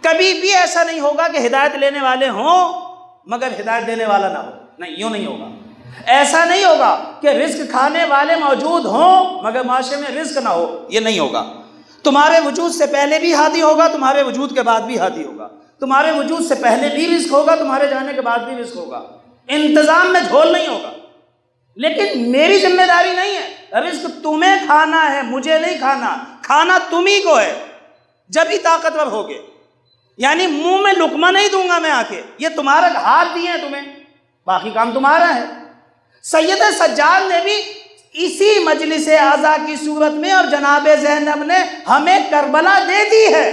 [SPEAKER 1] کبھی بھی ایسا نہیں ہوگا کہ ہدایت لینے والے ہوں مگر ہدایت دینے والا نہ ہو، نہیں، یوں نہیں ہوگا۔ ایسا نہیں ہوگا کہ رزق کھانے والے موجود ہوں مگر معاشرے میں رزق نہ ہو، یہ نہیں ہوگا۔ تمہارے وجود سے پہلے بھی ہادی ہوگا، تمہارے وجود کے بعد بھی ہادی ہوگا، تمہارے وجود سے پہلے بھی رزق ہوگا، تمہارے جانے کے بعد بھی رزق ہوگا، انتظام میں جھول نہیں ہوگا۔ لیکن میری ذمہ داری نہیں ہے، رزق تمہیں کھانا ہے، مجھے نہیں کھانا، کھانا تم ہی کو ہے جب ہی طاقتور ہوگے، یعنی منہ میں لقمہ نہیں دوں گا میں آ کے، یہ تمہارا ہاتھ دیے ہیں تمہیں، باقی کام تمہارا ہے۔ سید سجاد نے بھی اسی مجلس اعزا کی صورت میں اور جناب زینب نے ہمیں کربلا دے دی ہے۔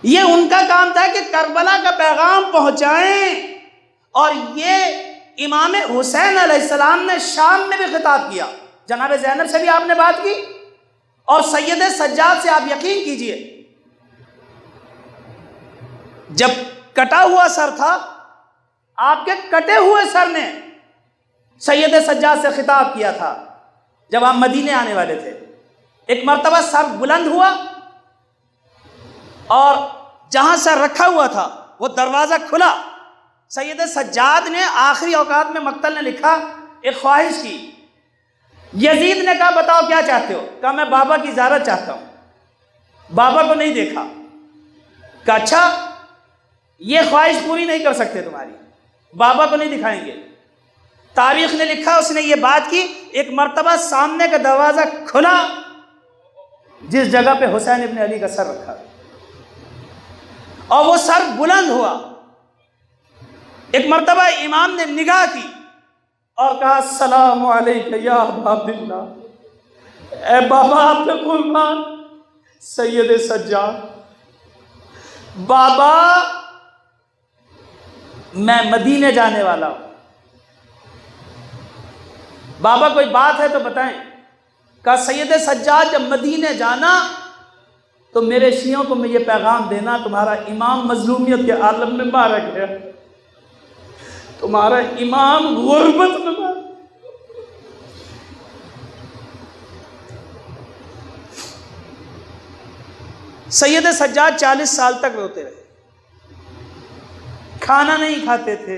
[SPEAKER 1] یہ ان کا کام تھا کہ کربلا کا پیغام پہنچائیں، اور یہ امام حسین علیہ السلام نے شام میں بھی خطاب کیا۔ جناب زینب سے بھی آپ نے بات کی، اور سید سجاد سے آپ یقین کیجئے جب کٹا ہوا سر تھا، آپ کے کٹے ہوئے سر نے سید سجاد سے خطاب کیا تھا جب آپ مدینے آنے والے تھے۔ ایک مرتبہ سر بلند ہوا اور جہاں سر رکھا ہوا تھا وہ دروازہ کھلا، سید سجاد نے آخری اوقات میں مقتل نے لکھا ایک خواہش کی، یزید نے کہا بتاؤ کیا چاہتے ہو؟ کہا میں بابا کی زیارت چاہتا ہوں، بابا کو نہیں دیکھا۔ کہا اچھا، یہ خواہش پوری نہیں کر سکتے تمہاری، بابا کو نہیں دکھائیں گے، تاریخ نے لکھا اس نے یہ بات کی، ایک مرتبہ سامنے کا دروازہ کھلا جس جگہ پہ حسین ابن علی کا سر رکھا، اور وہ سر بلند ہوا۔ ایک مرتبہ امام نے نگاہ کی اور کہا السلام علیک یا ابا عبداللہ، اے بابا آپ پہ قربان سید سجاد، بابا میں مدینے جانے والا ہوں، بابا کوئی بات ہے تو بتائیں۔ کہا سید سجاد جب مدینے جانا تو میرے شیعوں کو میں یہ پیغام دینا، تمہارا امام مظلومیت کے عالم میں مارا گیا، تمہارا امام غربت میں مارا۔ سید سجاد 40 سال تک روتے رہے، کھانا نہیں کھاتے تھے،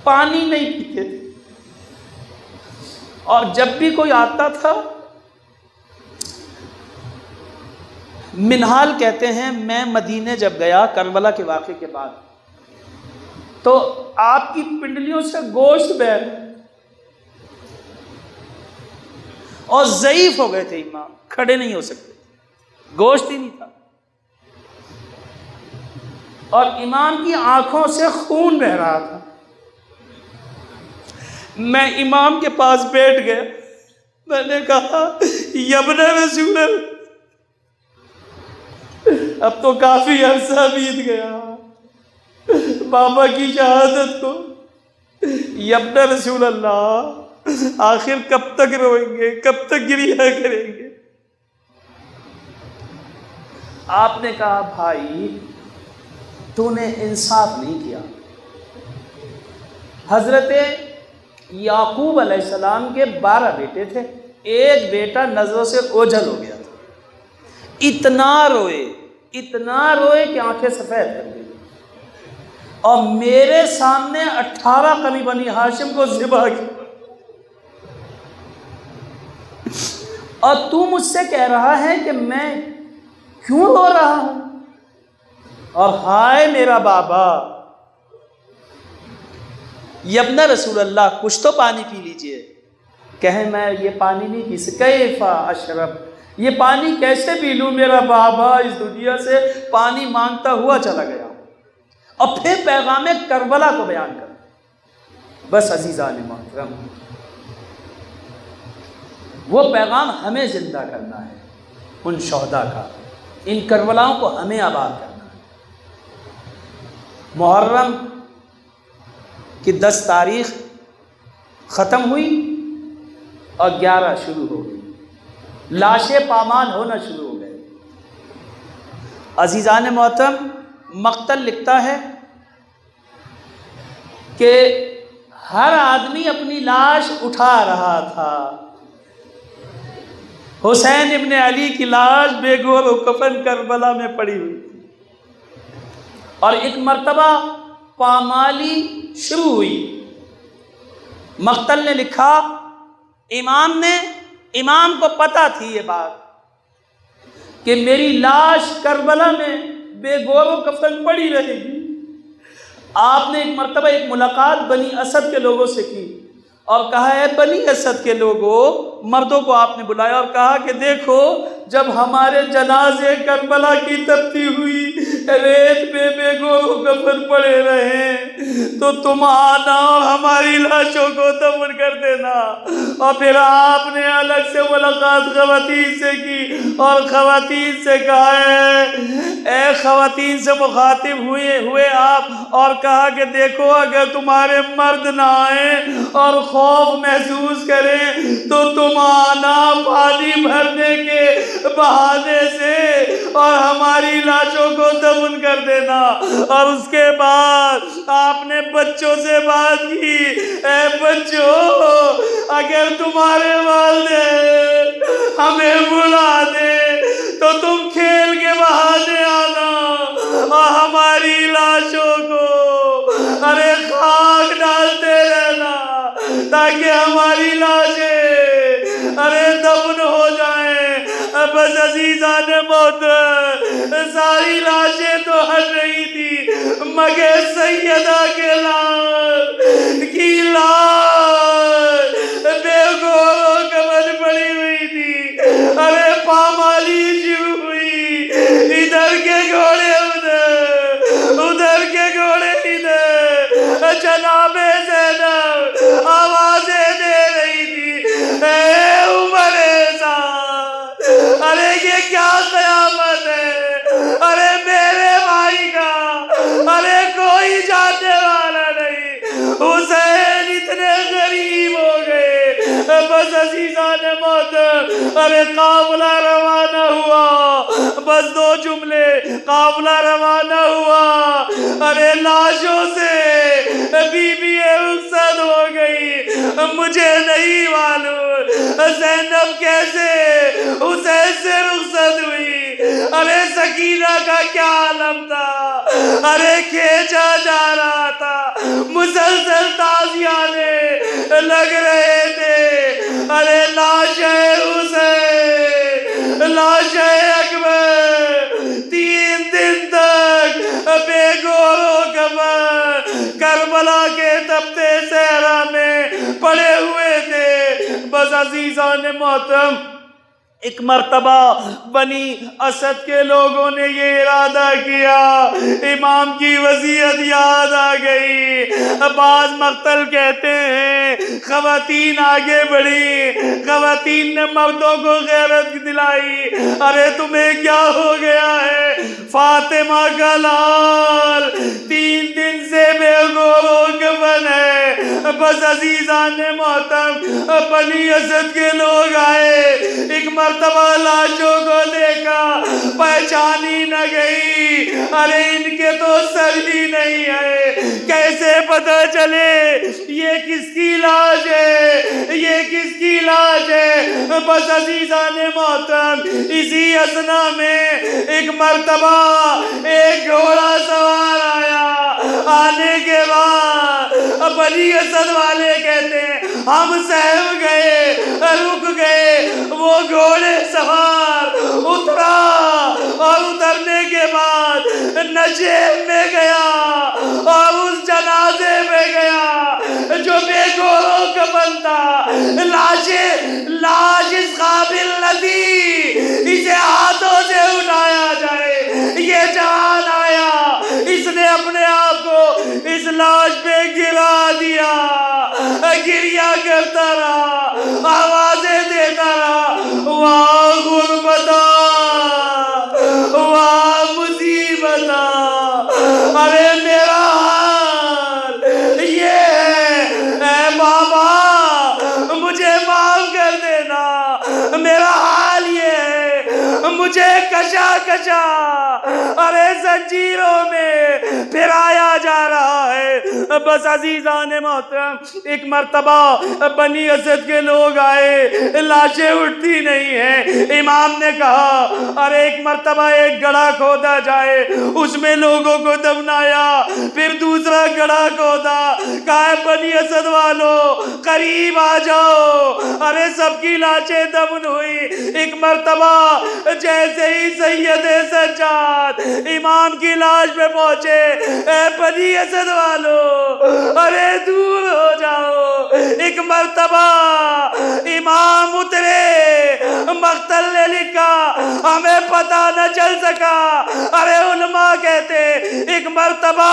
[SPEAKER 1] پانی نہیں پیتے تھے، اور جب بھی کوئی آتا تھا، منہال کہتے ہیں میں مدینے جب گیا کربلا کے واقعے کے بعد تو آپ کی پنڈلیوں سے گوشت بہہ رہا اور ضعیف ہو گئے تھے، امام کھڑے نہیں ہو سکتے، گوشت ہی نہیں تھا، اور امام کی آنکھوں سے خون بہہ رہا تھا۔ میں امام کے پاس بیٹھ گیا، میں نے کہا یبن رسول اللہ، اب تو کافی عرصہ بیت گیا بابا کی شہادت کو، یبن رسول اللہ آخر کب تک روئیں گے، کب تک گریہ کریں گے؟ آپ نے کہا بھائی تو نے انصاف نہیں کیا، حضرت یعقوب علیہ السلام کے 12 بیٹے تھے، ایک بیٹا نظروں سے اوجھل ہو گیا تھا، اتنا روئے کہ آنکھیں سفید کر گئی، اور میرے سامنے 18 قبی بنی ہاشم کو ذبح کیا، اور تو مجھ سے کہہ رہا ہے کہ میں کیوں رو رہا ہوں، اور ہائے میرا بابا، یبن رسول اللہ کچھ تو پانی پی لیجئے۔ کہے میں یہ پانی نہیں پی سکتا، کیفا اشرب، یہ پانی کیسے پی لوں، میرا بابا اس دنیا سے پانی مانگتا ہوا چلا گیا۔ اور پھر پیغام کربلا کو بیان کر۔ بس عزیزان محترم، وہ پیغام ہمیں زندہ کرنا ہے، ان شہداء کا، ان کربلاؤں کو ہمیں آباد کرنا ہے۔ محرم کی 10 تاریخ ختم ہوئی اور 11 شروع ہو گئی، لاشیں پامال ہونا شروع ہو گئے۔ عزیزان محترم، مقتل لکھتا ہے کہ ہر آدمی اپنی لاش اٹھا رہا تھا، حسین ابن علی کی لاش بے گور و کفن کربلا میں پڑی ہوئی تھی، اور ایک مرتبہ پامالی شروع ہوئی۔ مقتل نے لکھا امام کو پتہ تھی یہ بات کہ میری لاش کربلا میں بے گور و کفن پڑی رہے گی۔ آپ نے ایک مرتبہ ایک ملاقات بنی اسد کے لوگوں سے کی اور کہا ہے بنی اسد کے لوگوں، مردوں کو آپ نے بلایا اور کہا کہ دیکھو جب ہمارے جنازے کربلا کی تپتی ہوئی ریت پہ بے گور و کفن پڑے رہے تو تم آنا اور ہماری لاشوں کو دفن کر دینا۔ اور پھر آپ نے الگ سے ملاقات خواتین سے کی اور خواتین سے کہا ہے، اے خواتین سے مخاطب ہوئے آپ اور کہا کہ دیکھو اگر تمہارے مرد نہ آئیں اور خوف محسوس کریں تو تم آنا پانی بھرنے کے بہانے سے اور ہماری لاشوں کو دفن کر دینا۔ اور اس کے بعد آپ نے بچوں سے بات کی، اے بچوں اگر تمہارے والدین ہمیں بلا دے تو تم کھیل کے بہانے آنا اور ہماری لاشوں کو ارے خاک ڈالتے رہنا تاکہ ہماری لاشیں ارے دفن ہو جائیں۔ بس
[SPEAKER 2] عزیزان محترم ساری لاشیں تو ہٹ رہی تھی مگر سیدہ کے لاش کی لاش بے گور و کمر پڑی ہوئی تھی. ارے پامالی شروع ہوئی, ادھر کے گھوڑے ادھر کے گھوڑے ادھر. جناب زینب آوازیں دے رہی تھی اے عمر سعد, ارے یہ کیا قیامت ہے, ارے میرے بھائی کا ارے کوئی جانے والا نہیں. حسین اتنے غریب ہو گئے. بس عزیزان محترم ارے قافلہ روانہ ہوا, بس 2 جملے, قافلہ روانہ ہوا. ارے لاشوں سے بی بی رخصت ہو گئی. مجھے نہیں معلوم زینب کیسے حسین سے رخصت ہوئی. ارے سکینہ کا کیا عالم تھا, ارے کھینچا جا رہا تھا, مسلسل تازیانے لگ رہے تھے. ارے لاش حسین, لاش اکبر 3 دن تک بے گور و کفن کربلا کے تپتے صحرا میں پڑے ہوئے تھے. بس عزیزان محترم ایک مرتبہ بنی اسد کے لوگوں نے یہ ارادہ کیا, امام کی وصیت یاد آ گئی. بعض مقتل کہتے ہیں خواتین آگے بڑھی, خواتین نے مردوں کو غیرت دلائی. ارے تمہیں کیا ہو گیا ہے, فاطمہ کا لال 3 دن سے بے گور و کفن ہے. بس عزیزان محترم بنی اسد کے لوگ آئے, ایک مرتبہ لاشوں کو دیکھا, پہچانی نہ گئی. ارے ان کے تو سر ہی نہیں ہے, کیسے پتہ چلے یہ کس کی لاش ہے, یہ کس کی لاش ہے. بس عزیزان محترم اسی اثنا میں ایک مرتبہ ایک گھوڑا سوار آیا. آنے کے بعد بنی اسد والے کہتے ہیں ہم سہم گئے, رک گئے. وہ گھوڑے سوار اترا اور اترنے کے بعد نجیب میں گیا اور اس جنازے میں گیا جو بے گور و کفن تھا. لاش اس قابل نہیں اسے ہاتھوں سے اٹھایا جائے. یہ جوان آیا, اس نے اپنے آپ کو اس لاش پہ گرا دیا, گریا کرتا رہا, آوازیں دیتا رہا, واہ غربتا, واہ مصیبتا. ارے میرا حال یہ ہے, اے بابا مجھے معاف کر دینا, میرا حال یہ ہے, مجھے کشا کشا ارے زنجیروں میں پھرایا جا رہا ہے. بس عزیزان محترم ایک مرتبہ بنی اسد کے لوگ آئے, لاشیں اٹھتی نہیں ہیں. امام نے کہا ارے ایک مرتبہ ایک گڑھا کھودا جائے, اس میں لوگوں کو دفنایا. پھر دوسرا گڑھا کھودا, کہا بنی اسد والوں قریب آ جاؤ. ارے سب کی لاشیں دفن ہوئی. ایک مرتبہ جیسے ہی سید سجاد امام کی لاش پہ پہنچے, اے بنی اسد والوں ارے دور ہو جاؤ. ایک مرتبہ امام اترے, مقتل نے لکھا ہمیں پتہ نہ چل سکا. ارے علماء کہتے ایک مرتبہ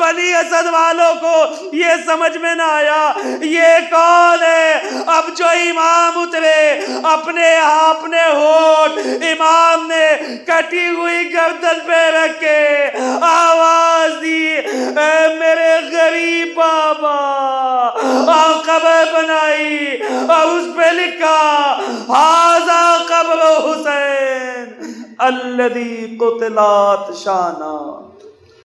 [SPEAKER 2] بنی اسد والوں کو یہ سمجھ میں نہ آیا یہ کون ہے. اب جو امام اترے اپنے ہونٹ امام نے کٹی ہوئی گردن پہ رکھ کے آواز دی, اے میرے غریب بابا. اور قبر بنائی اور اس پہ لکھا ھذا قبر حسین الذی قتلت شانہ.